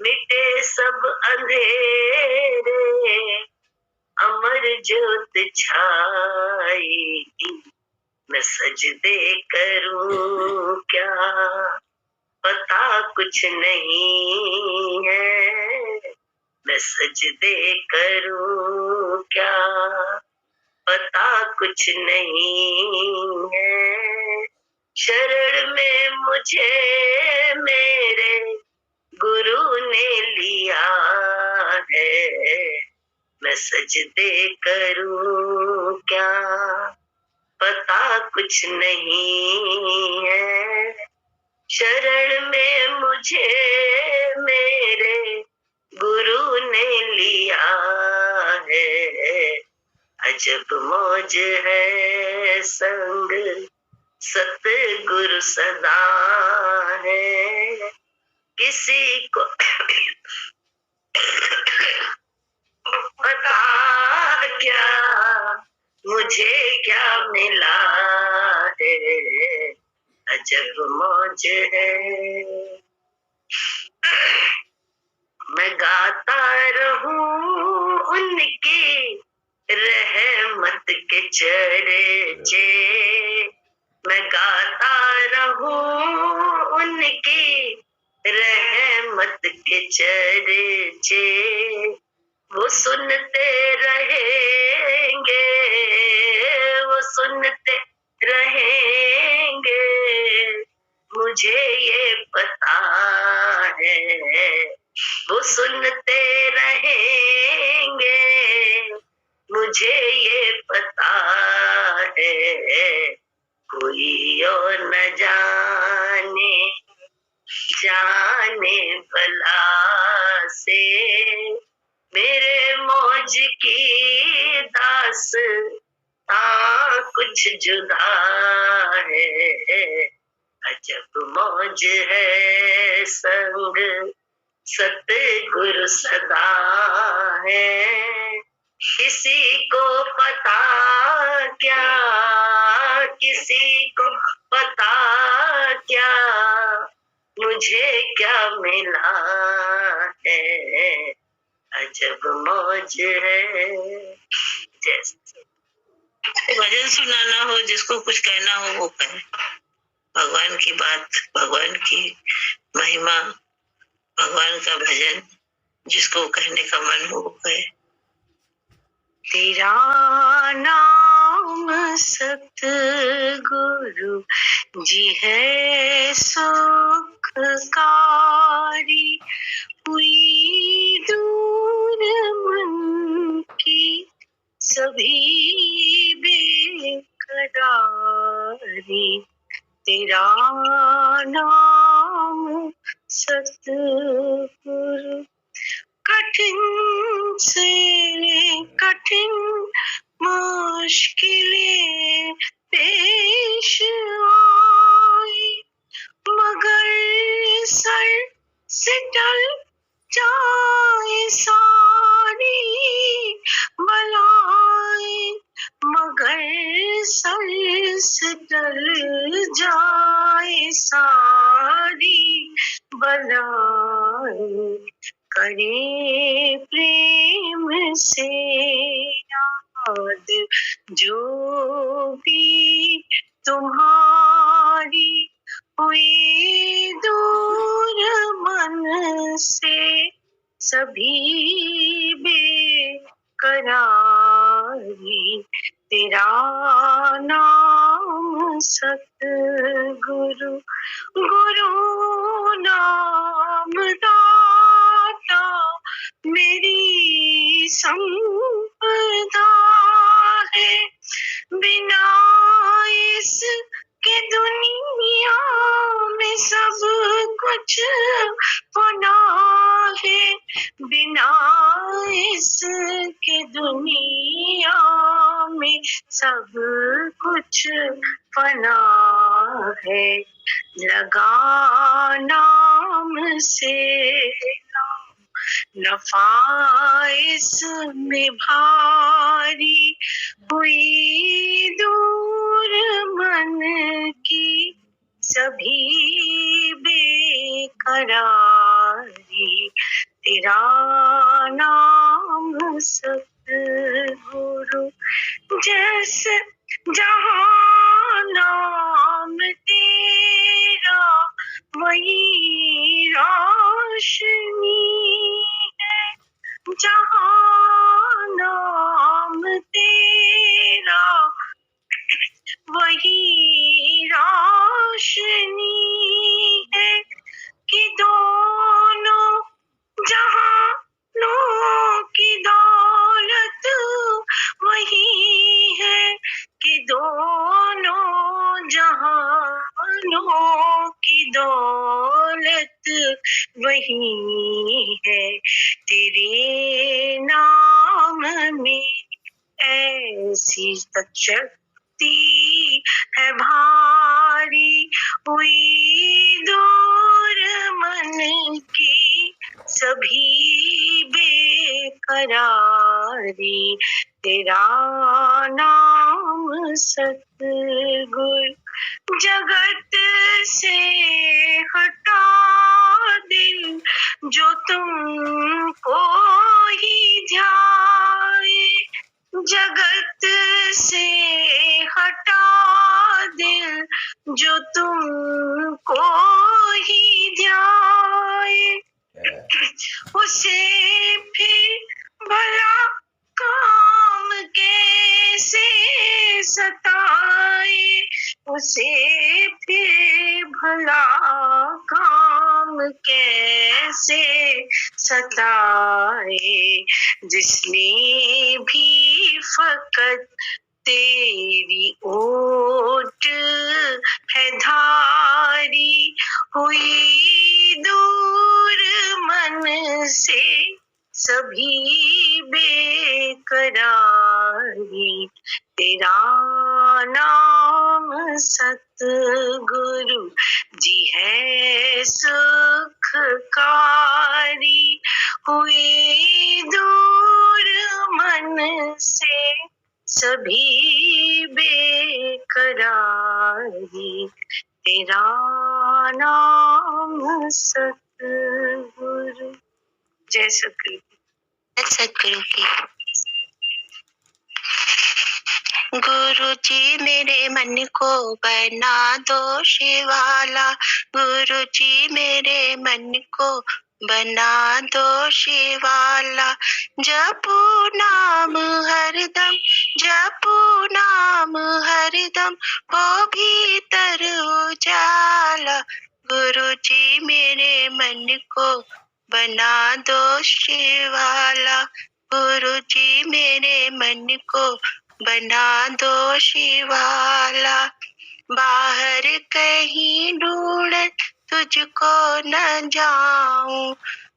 S1: मिटे सब अंधेरे, अमर ज्योत छाई। मैं सजदे करूं क्या, पता कुछ नहीं है, मैं सजदे करूं क्या, पता कुछ नहीं है। शरण में मुझे मेरे गुरु ने लिया है, मैं सजदे करूं क्या, पता कुछ नहीं है। शरण में मुझे मेरे गुरु ने लिया है, अजब मौज है संग सतगुरु सदा है। किसी को पता क्या, मुझे क्या मिला है, अजब मौज है। मैं गाता रहूं उनकी रहमत के चर्चे, मैं गाता रहूं उनकी रहमत के चर्चे, वो सुनते रहेंगे, वो सुनते रहेंगे, मुझे ये पता है, वो सुनते रहेंगे, मुझे ये पता है। कोई और न जाने, जाने भला से मेरे मौज की दास कुछ जुदा है, अजब मौज है संग सतगुरु सदा है। किसी को पता क्या, किसी को पता क्या, मुझे क्या मिला है, अजब मौज है। जैसे भजन सुनाना हो, जिसको कुछ कहना हो वो कहे, भगवान की बात, भगवान की महिमा, भगवान का भजन, जिसको कहने का मन हो वो कहे। तेरा नाम सतगुरु जी है सुखकारी, हुई दूर मन की सभी बेकरारी। तेरा नाम सतगुरु कठिन से कठिन मुश्किलें पेश आई, मगर सर से टल जाए सारी बलाएं, मगर सर से टल जाए सारी बलाएं, करे प्रेम से याद जो भी तुम्हारी, हुई दूर
S2: सभी बेकरारी, तेरा नाम सतगुरु, गुरु नाम दाता, मेरी संपदा है। बिना इसके दुनिया में सब कुछ फना है। बिना इसके दुनिया में सब कुछ फना है। लगा नाम से नफा इसमें भारी, हुई दूर मन की सभी बेकरारी, तेरा नाम सतगुरु। जस जहाँ नाम तेरा वही रोशनी है। जहाँ नाम तेरा वही रोशनी है। कि दोनों जहानों की दौलत वही है। कि दोनों जहानों की दौलत वही है। तेरे नाम में ऐसी शक्ति है भारी, हुई दूर मन की सभी बेकरारी, तेरा नाम सतगुरु। जगत से हटा दिल जो तुमको ही ध्याए, जगत से हटा दिल जो तुमको ही ध्याए, उसे फिर भला काम कैसे सताए। उसे फिर भला काम कैसे सताए। जिसने भी फकत तेरी ओट है धारी, हुई दूर मन से सभी बेकरारी, तेरा नाम सतगुरु। जी है सुखकारी, हुई दूर मन से सभी बेकरारी, तेरा नाम सतगुरु। जय सतगुरु। सतगुरु की। गुरु जी मेरे मन को बना दो शिवाला, गुरु जी मेरे मन को बना दो शिवाला। जपू नाम हरदम, जपू नाम हरदम, हो भीतर उजाला। गुरु जी मेरे मन को बना दो शिवाला, गुरु जी मेरे मन को बना दो शिवाला। बाहर कहीं ढूंढ तुझको न जाऊं,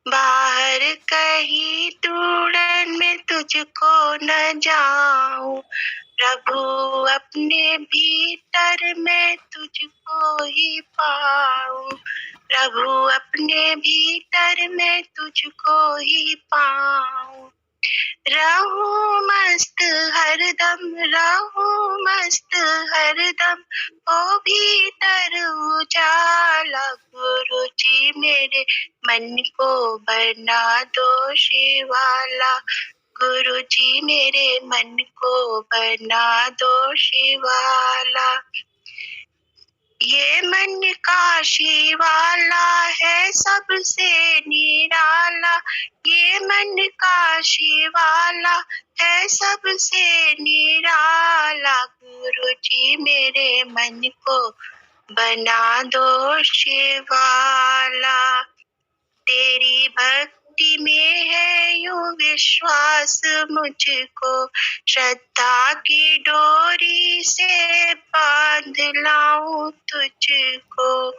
S2: बाहर कहीं ढूंढन में तुझको न जाऊं। प्रभु अपने भीतर मैं तुझको ही पाऊं, प्रभु अपने भीतर मैं तुझको ही पाऊं। रहूं मस्त हरदम, रहूं मस्त हरदम, ओ भीतर उजाला। गुरु जी मेरे मन को बना दो शिवाला, गुरु जी मेरे मन को बना दो शिवाला। ये मन काशी वाला है सबसे निराला, ये मन काशी वाला है सबसे निराला। गुरु जी मेरे मन को बना दो शिवाला। तेरी भक्ति में है यूं विश्वास मुझको, श्रद्धा की डोरी से बांध लाऊं तुझको।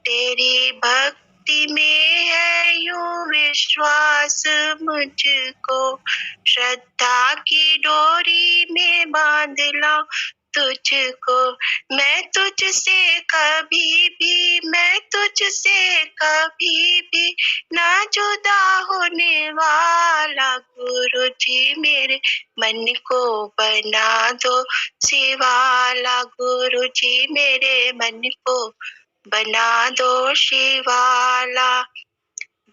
S2: तेरी भक्ति में है यूं विश्वास मुझको, श्रद्धा की डोरी में बांध लाऊं तुझको। मैं तुझसे कभी भी, मैं तुझसे कभी भी ना जुदा होने वाला। गुरु जी मेरे मन को बना दो शिवाला, गुरु जी मेरे मन को बना दो शिवाला।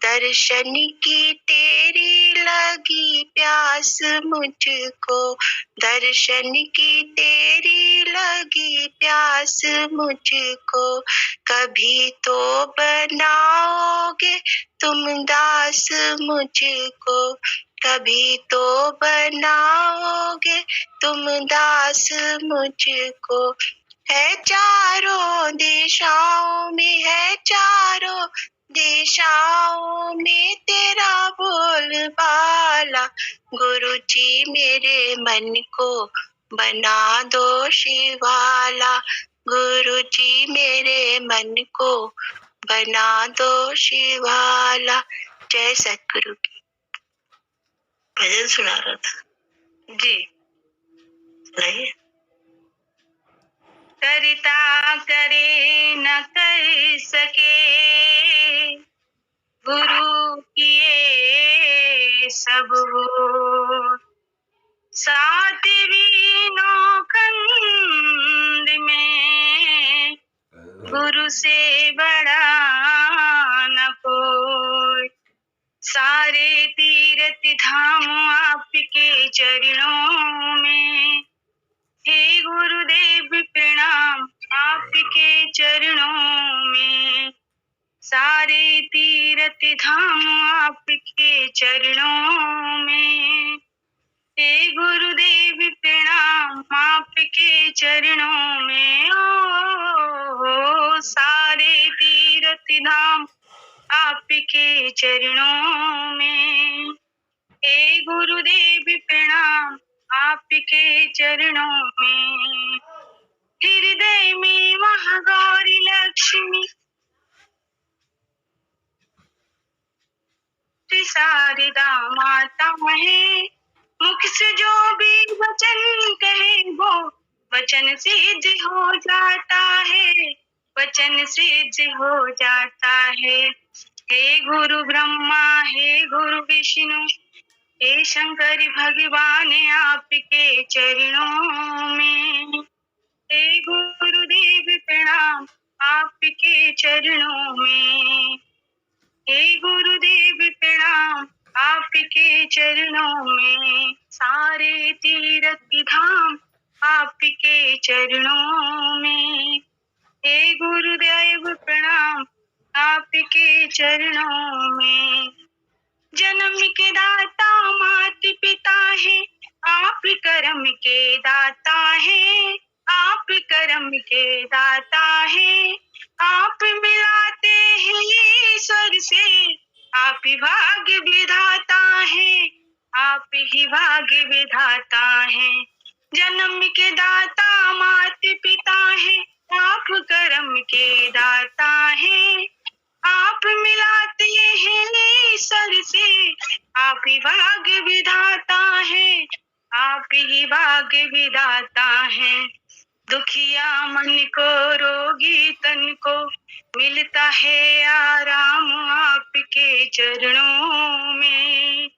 S2: दर्शन की तेरी लगी प्यास मुझको, दर्शन की तेरी लगी प्यास मुझको। कभी तो बनाओगे तुम दास मुझको, कभी तो बनाओगे तुम दास मुझको। है चारों दिशाओं में, है चारों दिशाओं में तेरा बोलबाला। गुरु जी मेरे मन को बना दो शिवाला, गुरु जी मेरे मन को बना दो शिवाला। जय सतगुरु की।
S1: भजन सुना रहा था
S2: जी।
S1: नहीं।
S2: करता करे न कर सके, गुरु किए सब हो। सातवीं नौखंड में गुरु से बड़ा न कोई। सारे तीर्थ धाम आपके चरणों में, हे गुरुदेव प्रणाम आपके चरणों में। सारे तीर्थ धाम आपके चरणों में, हे गुरुदेव प्रणाम आपके चरणों में। ओ सारे तीर्थ धाम आपके चरणों में, हे गुरुदेव प्रणाम आपके चरणों में। हृदय में महागौरी लक्ष्मी, शारदा माता है। मुख से जो भी वचन कहे वो वचन सिद्ध हो जाता है, वचन सिद्ध हो जाता है। हे गुरु ब्रह्मा, हे गुरु विष्णु, हे शंकर भगवान आपके चरणों में, हे गुरुदेव प्रणाम आपके चरणों में, हे गुरुदेव प्रणाम आपके चरणों में। सारे तीर्थ धाम आपके चरणों में, हे गुरुदेव प्रणाम आपके चरणों में। जन्म के दाता मात पिता है, आप कर्म के दाता है, आप कर्म के दाता है। आप मिलाते हैं ईश्वर से, आप ही भाग्य विधाता है, आप ही भाग्य विधाता है। जन्म के दाता मात पिता है, आप कर्म के दाता है। आप मिलाते हैं ईश्वर से, आप ही भाग्य विधाता है, आप ही भाग्य विधाता है। दुखिया मन को, रोगी तन को मिलता है आराम आपके चरणों में।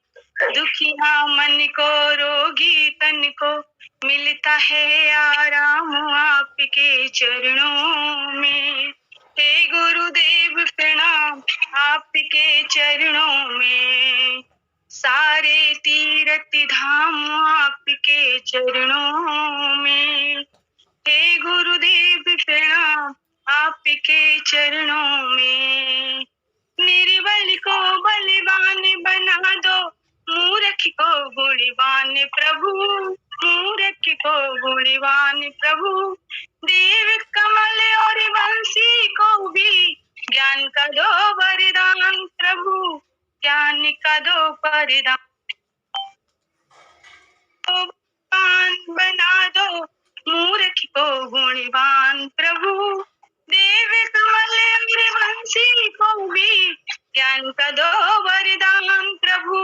S2: दुखिया मन को, रोगी तन को मिलता है आराम आपके चरणों में। हे गुरुदेव प्रणाम आपके चरणों में। सारे तीर्थ धाम आपके चरणों में, हे गुरुदेव प्रणाम आप के चरणों में। निर्बल को बलवान बना दो, मूर्ख को गुणवान प्रभु, मूर्ख को गुणवान प्रभु। देव कमल और वंशी को भी ज्ञान का दो वरदान प्रभु, ज्ञान का दो वरदान बना दो, मूर्ख को गुणवान प्रभु। देव कमल और वंशी को भी ज्ञान का दो वरदान प्रभु,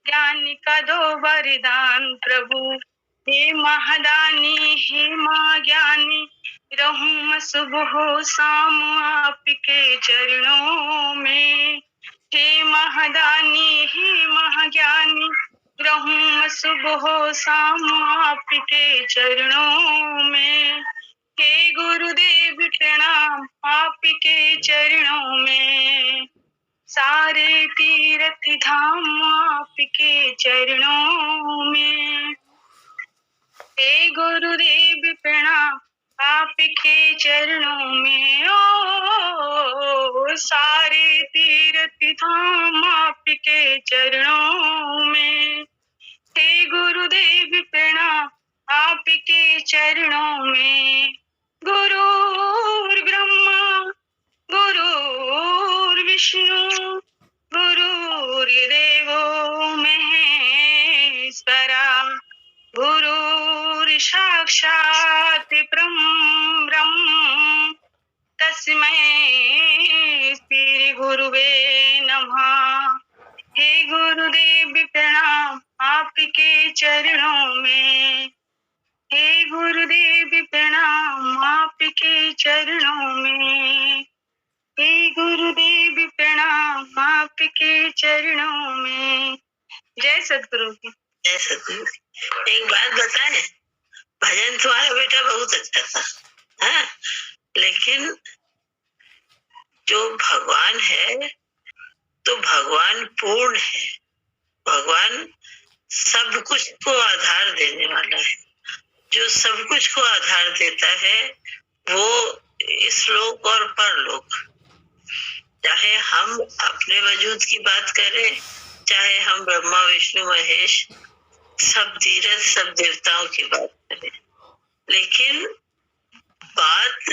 S2: ज्ञान का दो वरदान प्रभु। हे महादानी हे माँ ज्ञानी, रहूं मैं सुबह शाम आपके चरणों में। हे महादानी हे महाज्ञानी, रहूं मैं सुबह शाम आपके चरणों में। हे गुरुदेव प्रणाम आपके चरणों में, सारे तीर्थ धाम आपके चरणों में। हे गुरुदेव प्रणाम आपके चरणों में, ओ सारे तीर्थ धाम आपके चरणों में। हे गुरुदेव प्रणाम आपके चरणों में। गुरुर् ब्रह्मा गुरुर्विष्णु गुरुर्देवो महेश्वरा, गुरुर् साक्षात् ब्रह्म तस्मै श्री गुरुवे नमः। हे गुरुदेव प्रणाम आपके चरणों में। हे गुरुदेव प्रणाम आपके चरणों में। हे गुरुदेव प्रणाम आपके चरणों में। जय सद्गुरु की।
S1: जय सद्गुरु। एक बात बताएं, भजन तुम्हारा बेटा बहुत अच्छा था, हाँ? लेकिन जो भगवान है तो भगवान पूर्ण है, भगवान सब कुछ को आधार देने वाला है। जो सब कुछ को आधार देता है वो इस लोक और परलोक, चाहे हम अपने वजूद की बात करें, चाहे हम ब्रह्मा विष्णु महेश सब तीर्थ सब देवताओं की बात करें, लेकिन बात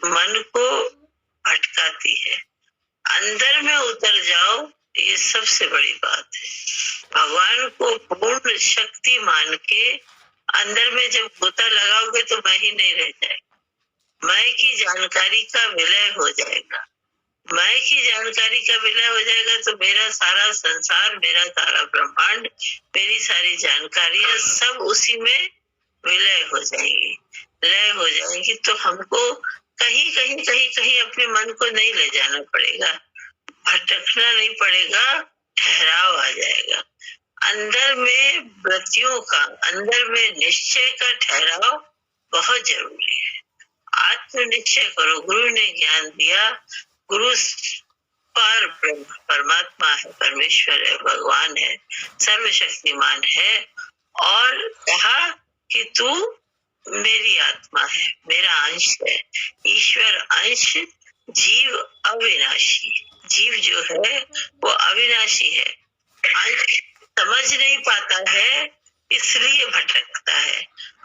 S1: मन को भटकाती है। अंदर में उतर जाओ, ये सबसे बड़ी बात है। भगवान को पूर्ण शक्ति मान के अंदर में जब गोता लगाओगे तो मैं ही नहीं रह जाएगा, मैं की जानकारी का विलय हो जाएगा। मैं की जानकारी का विलय हो जाएगा तो मेरा सारा संसार, मेरा सारा ब्रह्मांड, मेरी सारी जानकारियां सब उसी में विलय हो जाएंगी, लय हो जाएंगी। तो हमको कहीं कहीं कहीं कहीं अपने मन को नहीं ले जाना पड़ेगा, भटकना नहीं पड़ेगा, ठहराव आ जाएगा। अंदर में व्रतियों का, अंदर में निश्चय का ठहराव बहुत जरूरी है। आत्म निश्चय करो। गुरु ने ज्ञान दिया, गुरु पार ब्रह्म परमात्मा है, परमेश्वर है, भगवान है, सर्वशक्तिमान है, और कहा कि तू मेरी आत्मा है, मेरा अंश है। ईश्वर अंश, जीव अविनाशी। जीव जो है वो अविनाशी है। अंश समझ नहीं पाता है इसलिए भटकता है,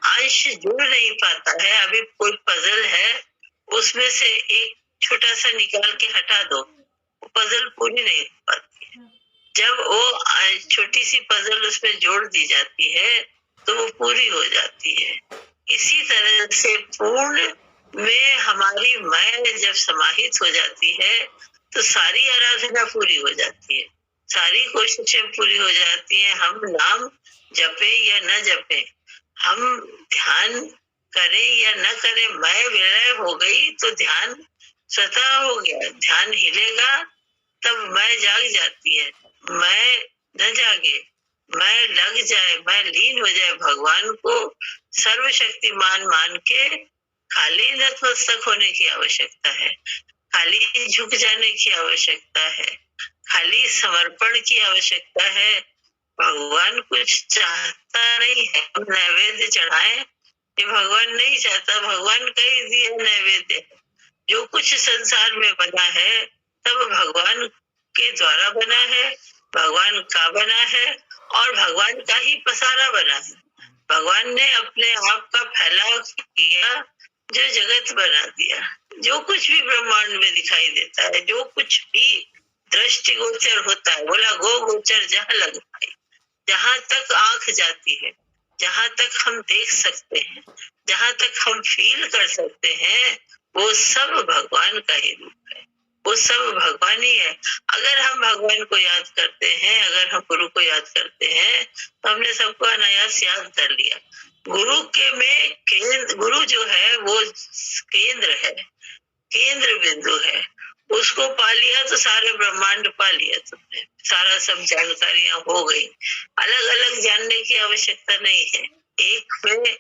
S1: अंश जुड़ नहीं पाता है। अभी कोई पजल है, उसमें से एक छोटा सा निकाल के हटा दो, वो पजल पूरी नहीं हो पाती। जब वो छोटी सी पजल उसमें जोड़ दी जाती है तो वो पूरी हो जाती है। इसी तरह से पूर्ण में हमारी मैं जब समाहित हो जाती है तो सारी आराधना पूरी हो जाती है, सारी कोशिशें पूरी हो जाती हैं। हम नाम जपे या न जपे, हम ध्यान करें या न करें, मैं विलय हो गई तो ध्यान स्वतः हो गया। ध्यान हिलेगा तब मैं जाग जाती है, मैं न जागे, मैं लग जाए, मैं लीन हो जाए भगवान को सर्वशक्तिमान मान के। खाली नतमस्तक होने की आवश्यकता है, खाली झुक जाने की आवश्यकता है, खाली समर्पण की आवश्यकता है। भगवान कुछ चाहता नहीं है हम नैवेद्य चढ़ाएं, ये भगवान नहीं चाहता। भगवान कह दिया नैवेद्य, जो कुछ संसार में बना है सब भगवान के द्वारा बना है, भगवान का बना है और भगवान का ही पसारा बना है। भगवान ने अपने आप का फैलाव किया, जो जगत बना दिया। जो कुछ भी ब्रह्मांड में दिखाई देता है, जो कुछ भी दृष्टि गोचर होता है, बोला गो गोचर जहाँ लग पाए, जहाँ तक आंख जाती है, जहाँ तक हम देख सकते हैं, जहाँ तक हम फील कर सकते हैं, वो सब भगवान का ही रूप है, वो सब भगवान ही है। अगर हम भगवान को याद करते हैं, अगर हम गुरु को याद करते हैं, तो हमने सबको अनायास याद कर लिया। गुरु के में केंद्र, गुरु जो है वो केंद्र है, केंद्र बिंदु है। उसको पा लिया तो सारे ब्रह्मांड पा लिया तुमने, सारा सब जानकारियां हो गई। अलग अलग जानने की आवश्यकता नहीं है, एक में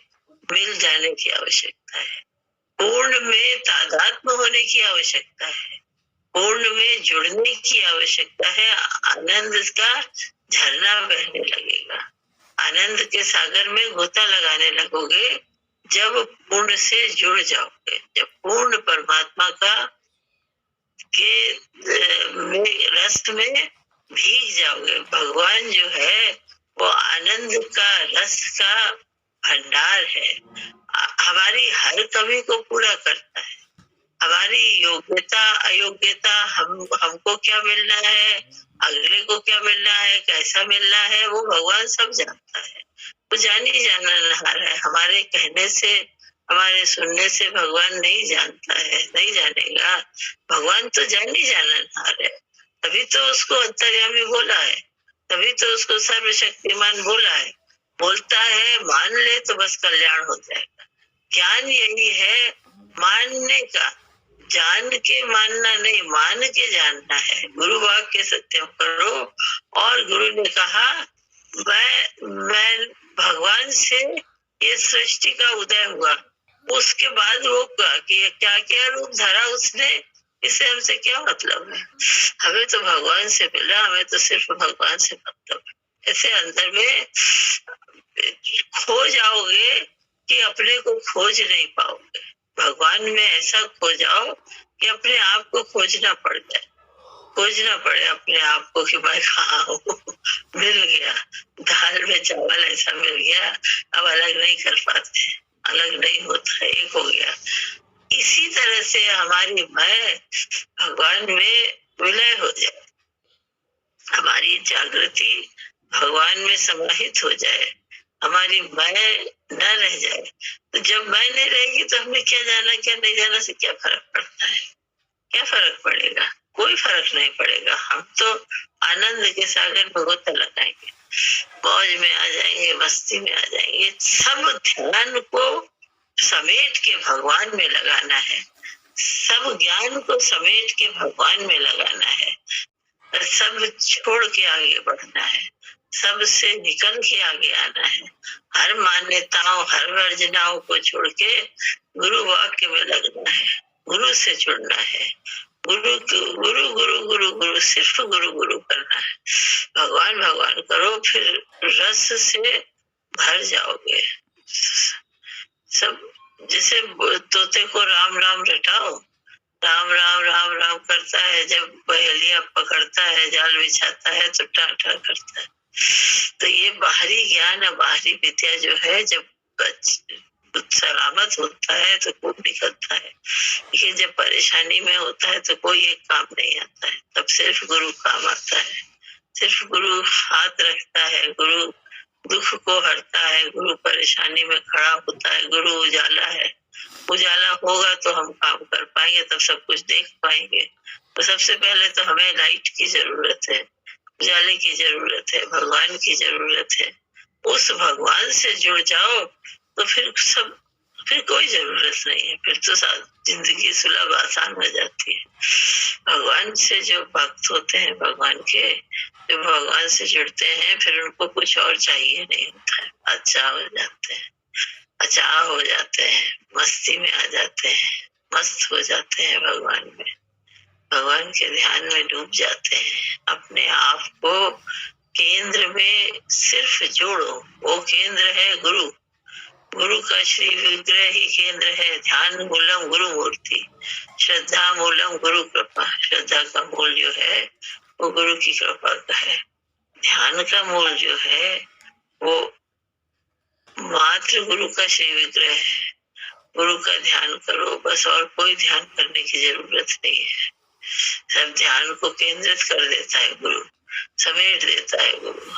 S1: मिल जाने की आवश्यकता है, पूर्ण में तादात्म्य होने की आवश्यकता है, पूर्ण में जुड़ने की आवश्यकता है। आनंद का झरना बहने लगेगा, आनंद के सागर में गोता लगाने लगोगे जब पूर्ण से जुड़ जाओगे, जब पूर्ण परमात्मा का के रस में भीग जाओगे। भगवान जो है वो आनंद का रस का भंडार है, हमारी हर कमी को पूरा करता है। हमारी योग्यता अयोग्यता, हमको क्या मिलना है, अगले को क्या मिलना है, कैसा मिलना है, वो भगवान सब जानता है। वो जानी जाननहार है। हमारे कहने से, हमारे सुनने से भगवान नहीं जानता है, नहीं जानेगा। भगवान तो जानी जाननहार है, तभी तो उसको अंतर्यामी बोला है, तभी तो उसको सर्वशक्तिमान बोला है। बोलता है मान ले तो बस कल्याण हो जाएगा। ज्ञान यही है मानने का, जान के मानना नहीं, मान के जानना है। गुरु वाक्य सत्यम करो, और गुरु ने कहा मैं भगवान से ये सृष्टि का उदय हुआ। उसके बाद वो कि क्या क्या रूप धरा उसने, इससे हमसे क्या मतलब है। हमें तो भगवान से मिला, हमें तो सिर्फ भगवान से मतलब है। ऐसे अंदर में खो जाओगे कि अपने को खोज नहीं पाओगे। भगवान में ऐसा खो जाओ कि अपने आप को खोजना पड़ जाए, खोजना पड़े अपने आप को कि मैं कहाँ हूँ। मिल गया, दाल में चावल ऐसा मिल गया, अब अलग नहीं कर पाते, अलग नहीं होता, एक हो गया। इसी तरह से हमारी मैं भगवान में विलय हो जाए, हमारी जागृति भगवान में समाहित हो जाए, हमारी मैं न रह जाए। तो जब मैं नहीं रहेगी तो हमें क्या जाना क्या नहीं जाना से क्या फर्क पड़ता है, क्या फर्क पड़ेगा, कोई फर्क नहीं पड़ेगा। हम तो आनंद के सागर में गोता लगाएंगे, मौज में आ जाएंगे, मस्ती में आ जाएंगे। सब ध्यान को समेट के भगवान में लगाना है, सब ज्ञान को समेट के भगवान में लगाना है, सब छोड़ के आगे बढ़ना है, सबसे निकल के आगे आना है। हर मान्यताओं, हर वर्जनाओं को छोड़ के गुरु वाक्य में लगना है, गुरु से जुड़ना है। गुरु गुरु गुरु गुरु गुरु सिर्फ गुरु गुरु करना है। भगवान भगवान करो, फिर रस से भर जाओगे। सब जैसे तोते को राम राम रटाओ, राम राम राम राम करता है, जब पहेलियां पकड़ता है, जाल बिछाता है तो टाटा करता है। तो ये बाहरी ज्ञान, बाहरी विद्या जो है, जब सलामत होता है तो खूब निकलता है, लेकिन जब परेशानी में होता है तो कोई एक काम नहीं आता है। तब सिर्फ गुरु काम आता है, सिर्फ गुरु हाथ रखता है, गुरु दुख को हरता है, गुरु परेशानी में खड़ा होता है, गुरु उजाला है। उजाला होगा तो हम काम कर पाएंगे, तब सब कुछ देख पाएंगे। तो सबसे पहले तो हमें लाइट की जरूरत है, उजाले की जरूरत है, भगवान की जरूरत है। उस भगवान से जुड़ जाओ तो फिर कोई जरूरत नहीं है, फिर तो जिंदगी सुलभ आसान हो जाती है। भगवान से जो भक्त होते हैं, भगवान के जो भगवान से जुड़ते हैं, फिर उनको कुछ और चाहिए नहीं होता है, अच्छा हो जाते हैं, अचाह हो जाते हैं, मस्ती में आ जाते हैं, मस्त हो जाते हैं भगवान में, भगवान के ध्यान में डूब जाते हैं। अपने आप को केंद्र में सिर्फ जोड़ो, वो केंद्र है गुरु। गुरु का श्री विग्रह ही केंद्र है। ध्यान मूलम गुरु मूर्ति, श्रद्धा मूलम गुरु कृपा। श्रद्धा का मूल जो है वो गुरु की कृपा का है। ध्यान का मूल जो है वो मात्र गुरु का श्री विग्रह है। गुरु का ध्यान करो बस, और कोई ध्यान करने की जरूरत नहीं है। सब ध्यान को केंद्रित कर देता है गुरु, समेट देता है गुरु।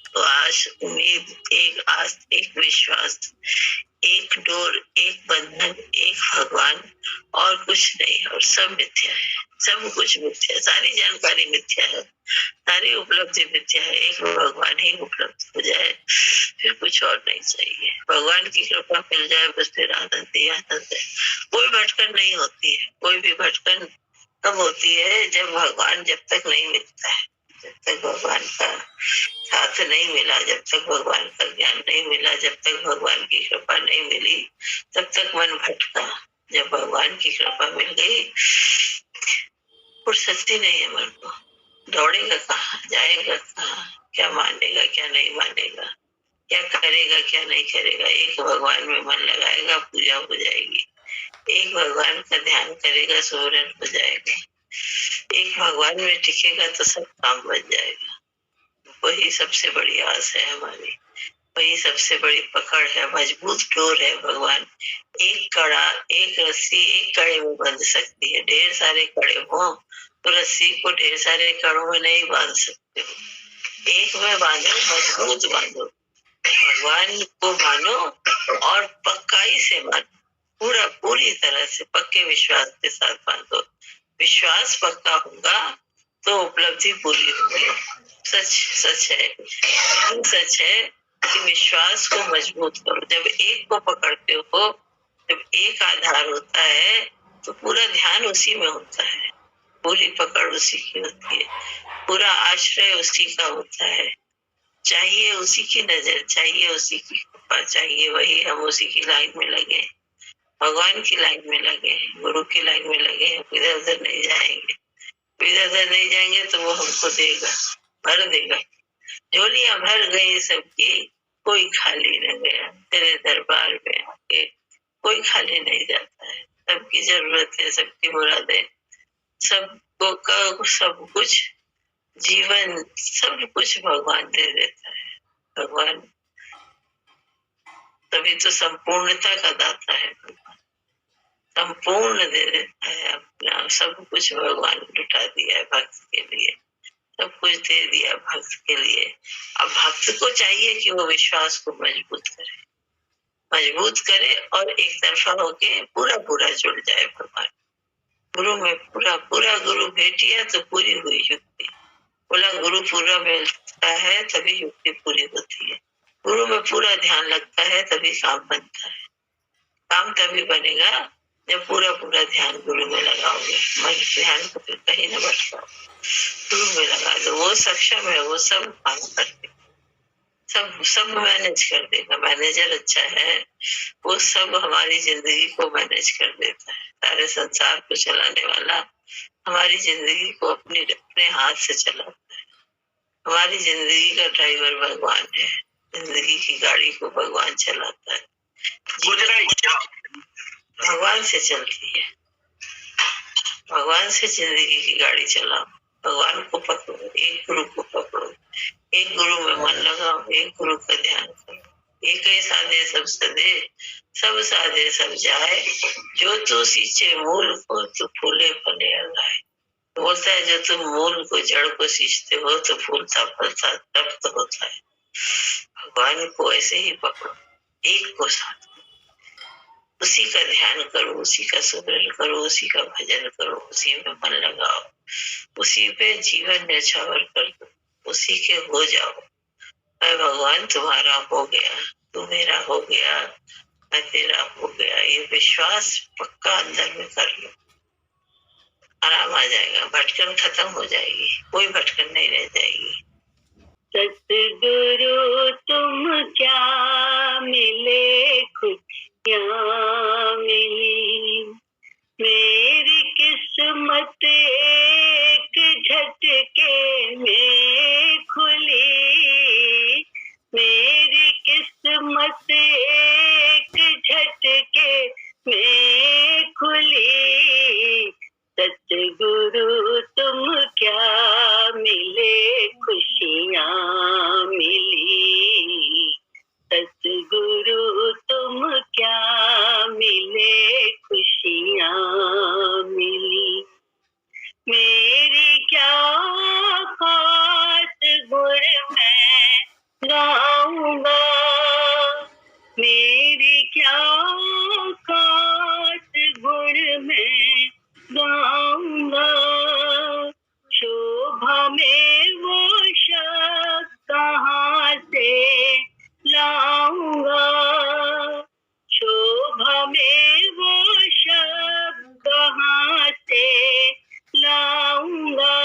S1: तो आज उम्मीद, एक आस, एक विश्वास, एक डोर, एक बंधन, एक भगवान, और कुछ नहीं। और सब मिथ्या है, सब कुछ मिथ्या है, सारी जानकारी मिथ्या है, सारी उपलब्धि मिथ्या है। एक भगवान ही उपलब्ध हो जाए, फिर कुछ और नहीं चाहिए। भगवान की कृपा मिल जाए बस, फिर आनंद ही आनंद है। कोई भटकन नहीं होती है। कोई भी भटकन तब होती है जब भगवान जब तक नहीं मिलता है, जब तक भगवान का साथ नहीं मिला, जब तक भगवान का ज्ञान नहीं मिला, जब तक भगवान की कृपा नहीं मिली, तब तक मन भटका। जब भगवान की कृपा मिल गई, फुर्सती नहीं है मन को। दौड़ेगा कहाँ, जाएगा कहाँ, क्या मानेगा क्या नहीं मानेगा, क्या करेगा क्या नहीं करेगा। एक भगवान में मन लगाएगा, पूजा हो जाएगी। एक भगवान का ध्यान करेगा, सुमिरन हो जाएगा। एक भगवान में टिकेगा तो सब काम बन जाएगा। वही सबसे बड़ी आस है हमारी, वही सबसे बड़ी पकड़ है, मजबूत डोर है भगवान। एक कड़ा, एक रस्सी एक कड़े में बांध सकती है। ढेर सारे कड़े हो तो रस्सी को ढेर सारे कड़ों में नहीं बांध सकते हो। एक में बांधो, मजबूत बांधो, भगवान को मानो और पक्काई से मानो, पूरी तरह से पक्के विश्वास के साथ बांधो। विश्वास पक्का होगा तो उपलब्धि पूरी होगी। सच सच है, सच है कि विश्वास को मजबूत करो। जब एक को पकड़ते हो, जब एक आधार होता है तो पूरा ध्यान उसी में होता है, पूरी पकड़ उसी की होती है, पूरा आश्रय उसी का होता है। चाहिए उसी की नजर, चाहिए उसी की कृपा, चाहिए वही हम उसी की लाइन में लगे, भगवान की लाइन में लगे, गुरु की लाइन में लगे। इधर उधर नहीं जाएंगे, इधर उधर नहीं जाएंगे तो वो हमको देगा, भर देगा। झोलियां भर गई सबकी, कोई खाली न गया। तेरे दरबार में आके कोई खाली नहीं जाता है। सबकी जरूरत है, सबकी मुरादें, सबको का सब कुछ, जीवन सब कुछ भगवान दे देता है। भगवान तभी तो संपूर्णता का दाता है। संपूर्ण दे देता है अपना सब कुछ। भगवान लुटा दिया है भक्त के लिए, सब कुछ दे दिया भक्त के लिए। अब भक्त को चाहिए कि वो विश्वास को मजबूत करे और एक तरफा होके पूरा पूरा जुड़ जाए भगवान। गुरु में पूरा गुरु भेटिया तो पूरी हुई युक्ति। बोला गुरु पूरा मिलता है तभी युक्ति पूरी होती है। गुरु में पूरा ध्यान लगता है तभी काम बनता है। काम तभी बनेगा जब पूरा ध्यान गुरु में लगाओगे। मन ध्यान को फिर कहीं न भटकाओ, गुरु में लगा दो। वो सक्षम है, वो सब काम कर देगा, सब मैनेज कर देगा। मैनेजर अच्छा है, वो सब हमारी जिंदगी को मैनेज कर देता है। सारे संसार को चलाने वाला हमारी जिंदगी को अपने हाथ से चलाता है। हमारी जिंदगी का ड्राइवर भगवान है। जिंदगी की गाड़ी को भगवान चलाता है। भगवान से चलती है, भगवान से जिंदगी की गाड़ी चलाओ। भगवान को पकड़ो, एक गुरु को पकड़ो, एक गुरु में मन लगाओ, एक गुरु का ध्यान करो। एक ही साधे सब सदे, सब साधे सब जाए। जो तू सींचे मूल को तो फूले फले लगाए। बोलता है जो तुम मूल को, जड़ को सींचते हो तो फूलता फलता तृप्त होता है। भगवान को ऐसे ही पकड़ो, एक को साथ, उसी का ध्यान करो, उसी का सुमिरन करो, उसी का भजन करो, उसी में मन लगाओ, उसी पे जीवन न्यौछावर कर दो, उसी के हो जाओ। मैं भगवान तुम्हारा हो गया, तू मेरा हो गया, मैं तेरा हो गया। ये विश्वास पक्का अंदर में कर लो, आराम आ जाएगा। भटकन खत्म हो जाएगी, कोई भटकन नहीं रह जाएगी।
S2: सतगुरु तुम क्या मिले, खुशियाँ मिली। मेरी किस्मत एक झटके में खुली। मेरी किस्मत सतगुरु तुम क्या मिले खुशियाँ मिली, सतगुरु तुम क्या मिले खुशियाँ मिली। मेरी क्या खास गुण मैं गाऊंगा, मेरी क्या खास गुण मैं गाऊंगा। शोभा में वो शब्द कहाँ से लाऊंगा, शोभा में वो शब्द कहाँ से लाऊंगा।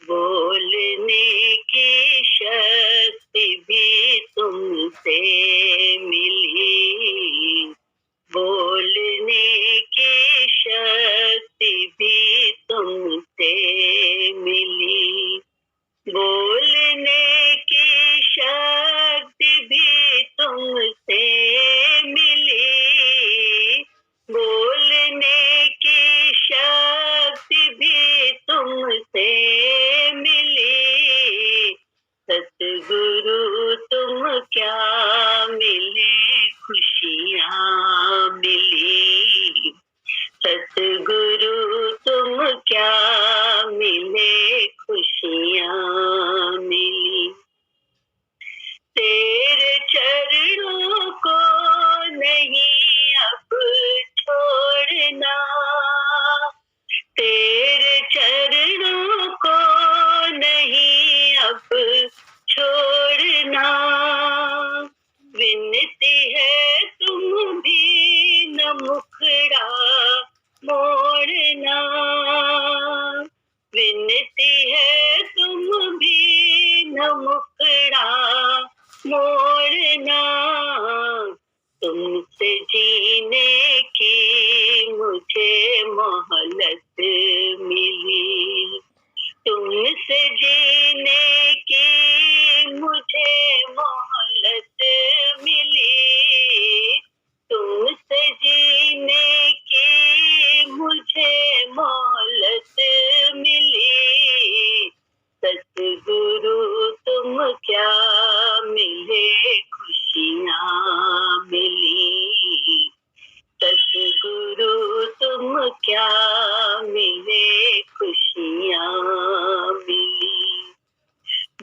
S2: बोलने की शक्ति भी तुमसे मिली, बोलने की शक्ति भी तुमसे मिली, बोलने की शक्ति भी तुमसे मिली, बोलने की शक्ति भी तुमसे मिली। सतगुरु तुम क्या मिले खुशियाँ मिली, सतगुरु तुम क्या मिले खुशियाँ मिली। तेरे चरणों को नहीं अब छोड़ना, तेरे चरणों को नहीं अब छोड़ना। विनती है तुम भी न मुखड़ा मोड़ना, विनती है तुम भी न मुखड़ा मोड़ना। तुमसे जीने की मुझे मोहलत मिली, तुमसे जीने की मुझे मोहलत मिली, तुमसे जीने की मुझे मोहलत मिली। सतगुरु तुम क्या मिले खुशियाँ मिली, सतगुरु तुम क्या मिले खुशियाँ मिली।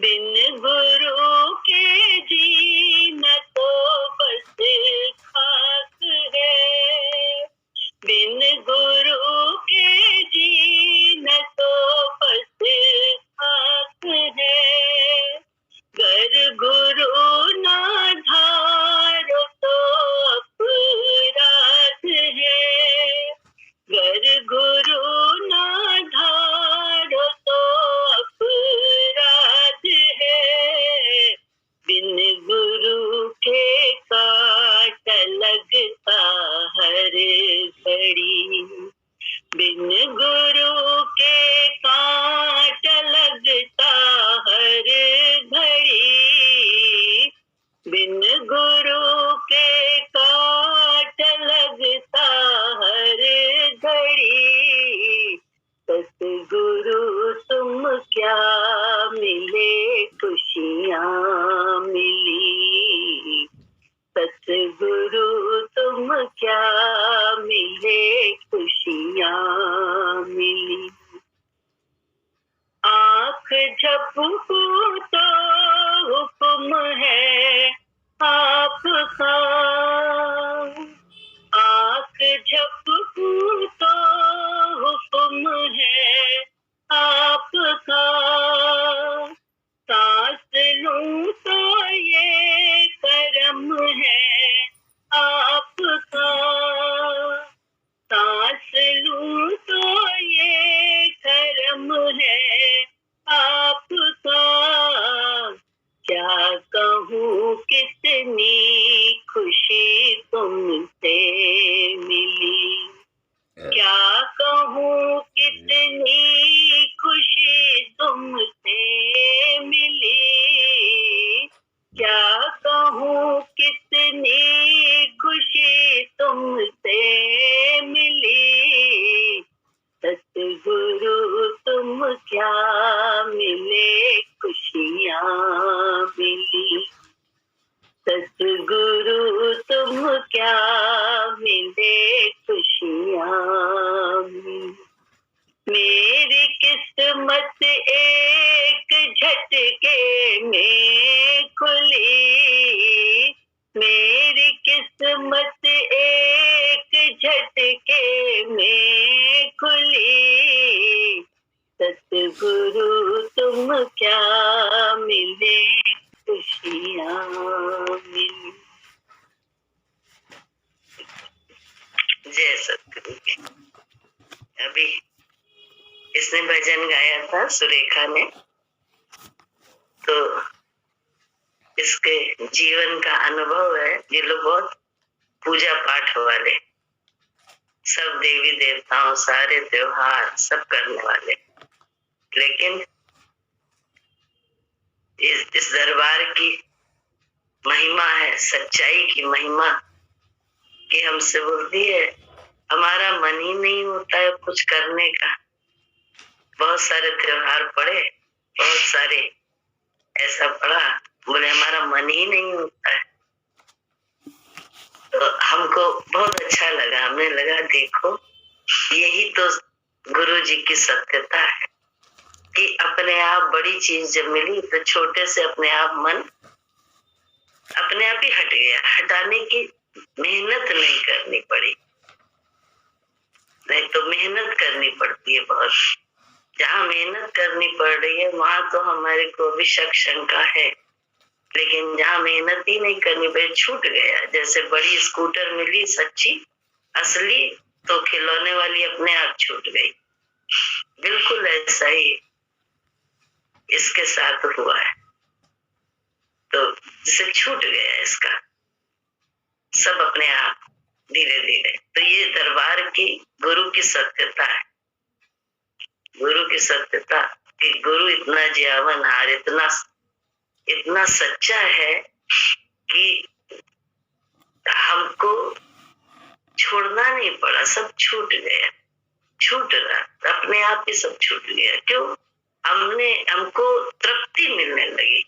S2: बिन गुरु के जीना तो बस खाक है, बिन गुरु के जीना तो बस खाक है। गर गुरु ना धारो तो अपराध है, गर गुरु ना धारो तो अपराध है। बिन गुरु के काट लगता हर घड़ी, बिन गुरु के काट लगता हर घड़ी, बिन गुरु के काट लगता हर घड़ी। सतगुरु तुम क्या मिले खुशियाँ मिली, सतगुरु तुम क्या मिले खुशियाँ मिली। झटके में खुली, सतगुरु तुम क्या मिले खुशियाँ मिली।
S1: जय सतगुरु। अभी इसने भजन गाया था सुरेखा ने, तो इसके जीवन का अनुभव है। ये लोग बहुत पूजा पाठ वाले, सब देवी देवताओं, सारे त्योहार सब करने वाले, लेकिन इस दरबार की महिमा है, सच्चाई की महिमा, कि हमसे बोलती है हमारा मन ही नहीं होता है कुछ करने का। बहुत सारे त्योहार पड़े, बहुत सारे ऐसा पड़ा, बोले हमारा मन ही नहीं होता है। तो हमको बहुत अच्छा लगा, हमें लगा देखो यही तो गुरु जी की सत्यता है कि अपने आप बड़ी चीज जब मिली तो छोटे से अपने आप मन अपने आप ही हट गया। हटाने की मेहनत नहीं करनी पड़ी, नहीं तो मेहनत करनी पड़ती है बहुत। जहाँ मेहनत करनी पड़ रही है वहां तो हमारे को भी शक शंका है, लेकिन जहाँ मेहनत ही नहीं करनी पड़ी छूट गया। जैसे बड़ी स्कूटर मिली सच्ची असली, तो खिलौने वाली अपने आप छूट गई। बिल्कुल ऐसा ही इसके साथ हुआ है, तो जिसे छूट गया इसका सब अपने आप धीरे धीरे। तो ये दरबार की गुरु की सत्यता है, गुरु की सत्यता कि गुरु इतना जीवनहार, इतना सच्चा है कि हमको छोड़ना नहीं पड़ा, सब छूट गया, छूट रहा अपने आप ही, सब छूट गया। क्यों? हमको तृप्ति मिलने लगी।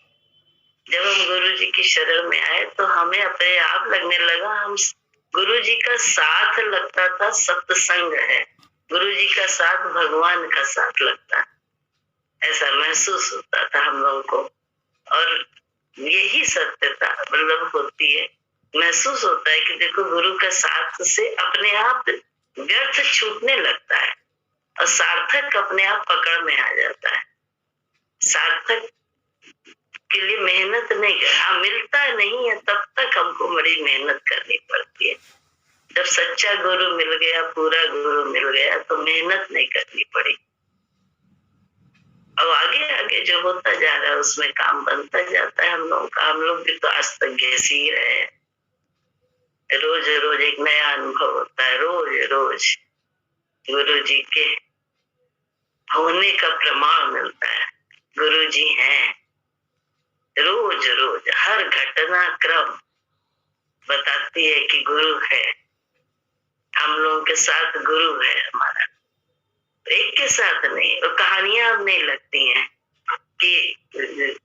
S1: जब हम गुरु जी की शरण में आए तो हमें अपने आप लगने लगा हम गुरु जी का साथ लगता था, सत्संग है, गुरु जी का साथ भगवान का साथ लगता, ऐसा महसूस होता था हम लोगों को। और यही सत्यता मतलब होती है, महसूस होता है कि देखो गुरु का साथ से अपने आप व्यर्थ छूटने लगता है और सार्थक अपने आप पकड़ में आ जाता है। सार्थक के लिए मेहनत नहीं कर, हाँ मिलता नहीं है तब तक हमको बड़ी मेहनत करनी पड़ती है। जब सच्चा गुरु मिल गया, पूरा गुरु मिल गया, तो मेहनत नहीं करनी पड़ी। अब आगे आगे जो होता जा रहा है उसमें काम बनता जाता है हम लोगों का। हम लोग भी तो आज तक घिस ही रहे हैं, रोज रोज एक नया अनुभव होता है, रोज रोज गुरु जी के होने का प्रमाण मिलता है। गुरु जी हैं, रोज रोज हर घटना क्रम बताती है कि गुरु है, हम लोगों के साथ गुरु है हमारा। एक के साथ नहीं, और कहानियां अब नहीं लगती हैं कि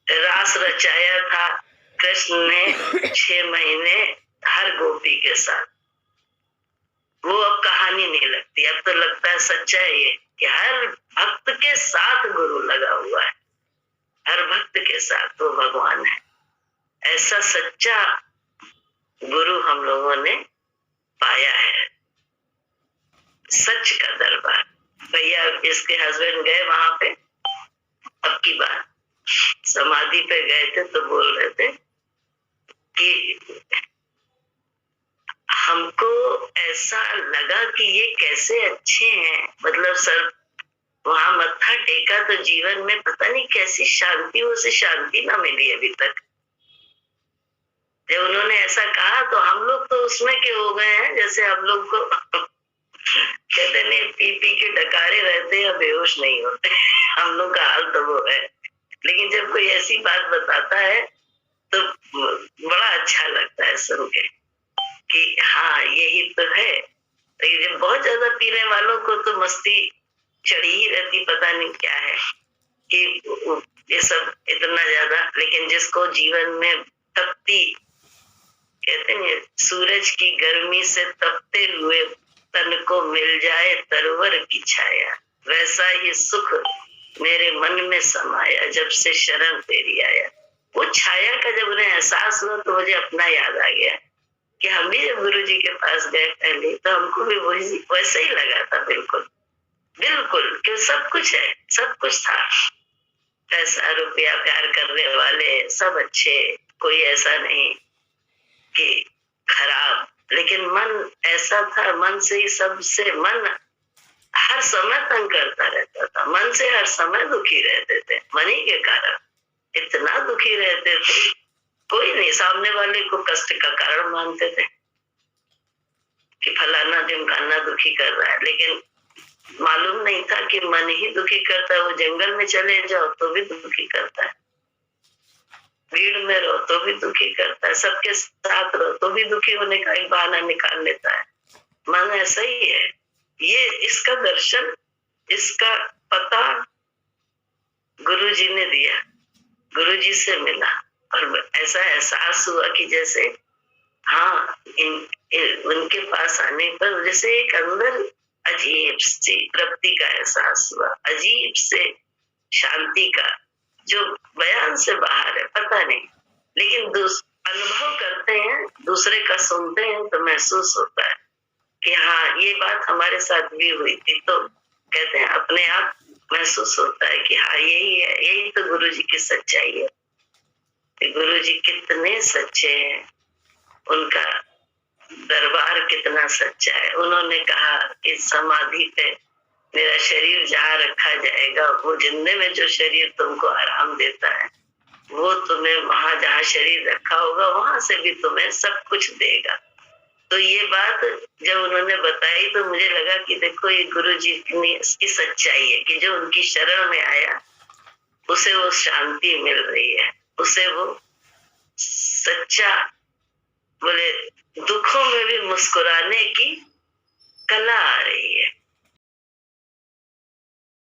S1: रास रचाया था कृष्ण ने 6 महीने हर गोपी के साथ, वो अब कहानी नहीं लगती। अब तो लगता है सच्चा है ये कि हर भक्त के साथ गुरु लगा हुआ है, हर भक्त के साथ वो भगवान है। ऐसा सच्चा गुरु हम लोगों ने पाया है, सच का दरबार। भैया इसके हस्बैंड गए वहां पे, अब की बात समाधि पे गए थे तो बोल रहे थे कि हमको ऐसा लगा कि ये कैसे अच्छे हैं, मतलब सर वहां मत्था टेका तो जीवन में पता नहीं कैसी शांति, उसे शांति ना मिली अभी तक। जब उन्होंने ऐसा कहा तो हम लोग तो उसमें के हो गए हैं, जैसे हम लोग को कहते नहीं पी पी के डकारे रहते या बेहोश नहीं होते हम लोग का हाल तो वो है। लेकिन जब कोई ऐसी बात बताता है तो बड़ा अच्छा लगता है सुन के कि हाँ यही तो है। लेकिन जब बहुत ज्यादा पीने वालों को तो मस्ती चढ़ी ही रहती, पता नहीं क्या है कि ये सब इतना ज्यादा। लेकिन जिसको जीवन में तपती, कहते हैं सूरज की गर्मी से तपते हुए तन को मिल जाए तरवर की छाया, वैसा ही सुख मेरे मन में समाया जब से शरण तेरी आया। वो छाया का जब उन्हें एहसास हुआ तो मुझे अपना याद आ गया कि हम भी जब गुरु जी के पास गए पहले तो हमको भी वही वैसे ही लगा था, बिल्कुल बिल्कुल कि सब कुछ है, सब कुछ था, पैसा रुपया प्यार करने वाले सब अच्छे, कोई ऐसा नहीं कि खराब, लेकिन मन ऐसा था, मन से ही सबसे मन हर समय तंग करता रहता था, मन से हर समय दुखी रहते थे, मन ही के कारण इतना दुखी रहते थे, कोई नहीं, सामने वाले को कष्ट का कारण मानते थे कि फलाना ढिमकाना दुखी कर रहा है, लेकिन मालूम नहीं था कि मन ही दुखी करता है। वो जंगल में चले जाओ तो भी दुखी करता है, भीड़ में रहो तो भी दुखी करता है, सबके साथ रहो तो भी दुखी होने का एक बहाना निकाल लेता है। मन ऐसा ही है। ये इसका दर्शन, इसका पता गुरु जी ने दिया, गुरु जी से मिला और ऐसा एहसास हुआ कि जैसे हाँ उनके पास आने पर जैसे एक अंदर अजीब सी तृप्ति का एहसास हुआ, अजीब से शांति का, जो बयान से बाहर है, पता नहीं, लेकिन अनुभव करते हैं, दूसरे का सुनते हैं तो महसूस होता है कि हाँ ये बात हमारे साथ भी हुई थी, तो कहते हैं अपने आप महसूस होता है कि हाँ यही है, यही तो गुरु जी की सच्चाई है। गुरु जी कितने सच्चे हैं, उनका दरबार कितना सच्चा है। उन्होंने कहा कि समाधि पे मेरा शरीर जहाँ रखा जाएगा, वो जिंदे में जो शरीर तुमको आराम देता है, वो तुम्हें वहां जहाँ शरीर रखा होगा वहां से भी तुम्हें सब कुछ देगा। तो ये बात जब उन्होंने बताई तो मुझे लगा कि देखो ये गुरु जी की सच्चाई है कि जो उनकी शरण में आया उसे वो शांति मिल रही है, उसे वो सच्चा, बोले दुखों में भी मुस्कुराने की कला आ रही है।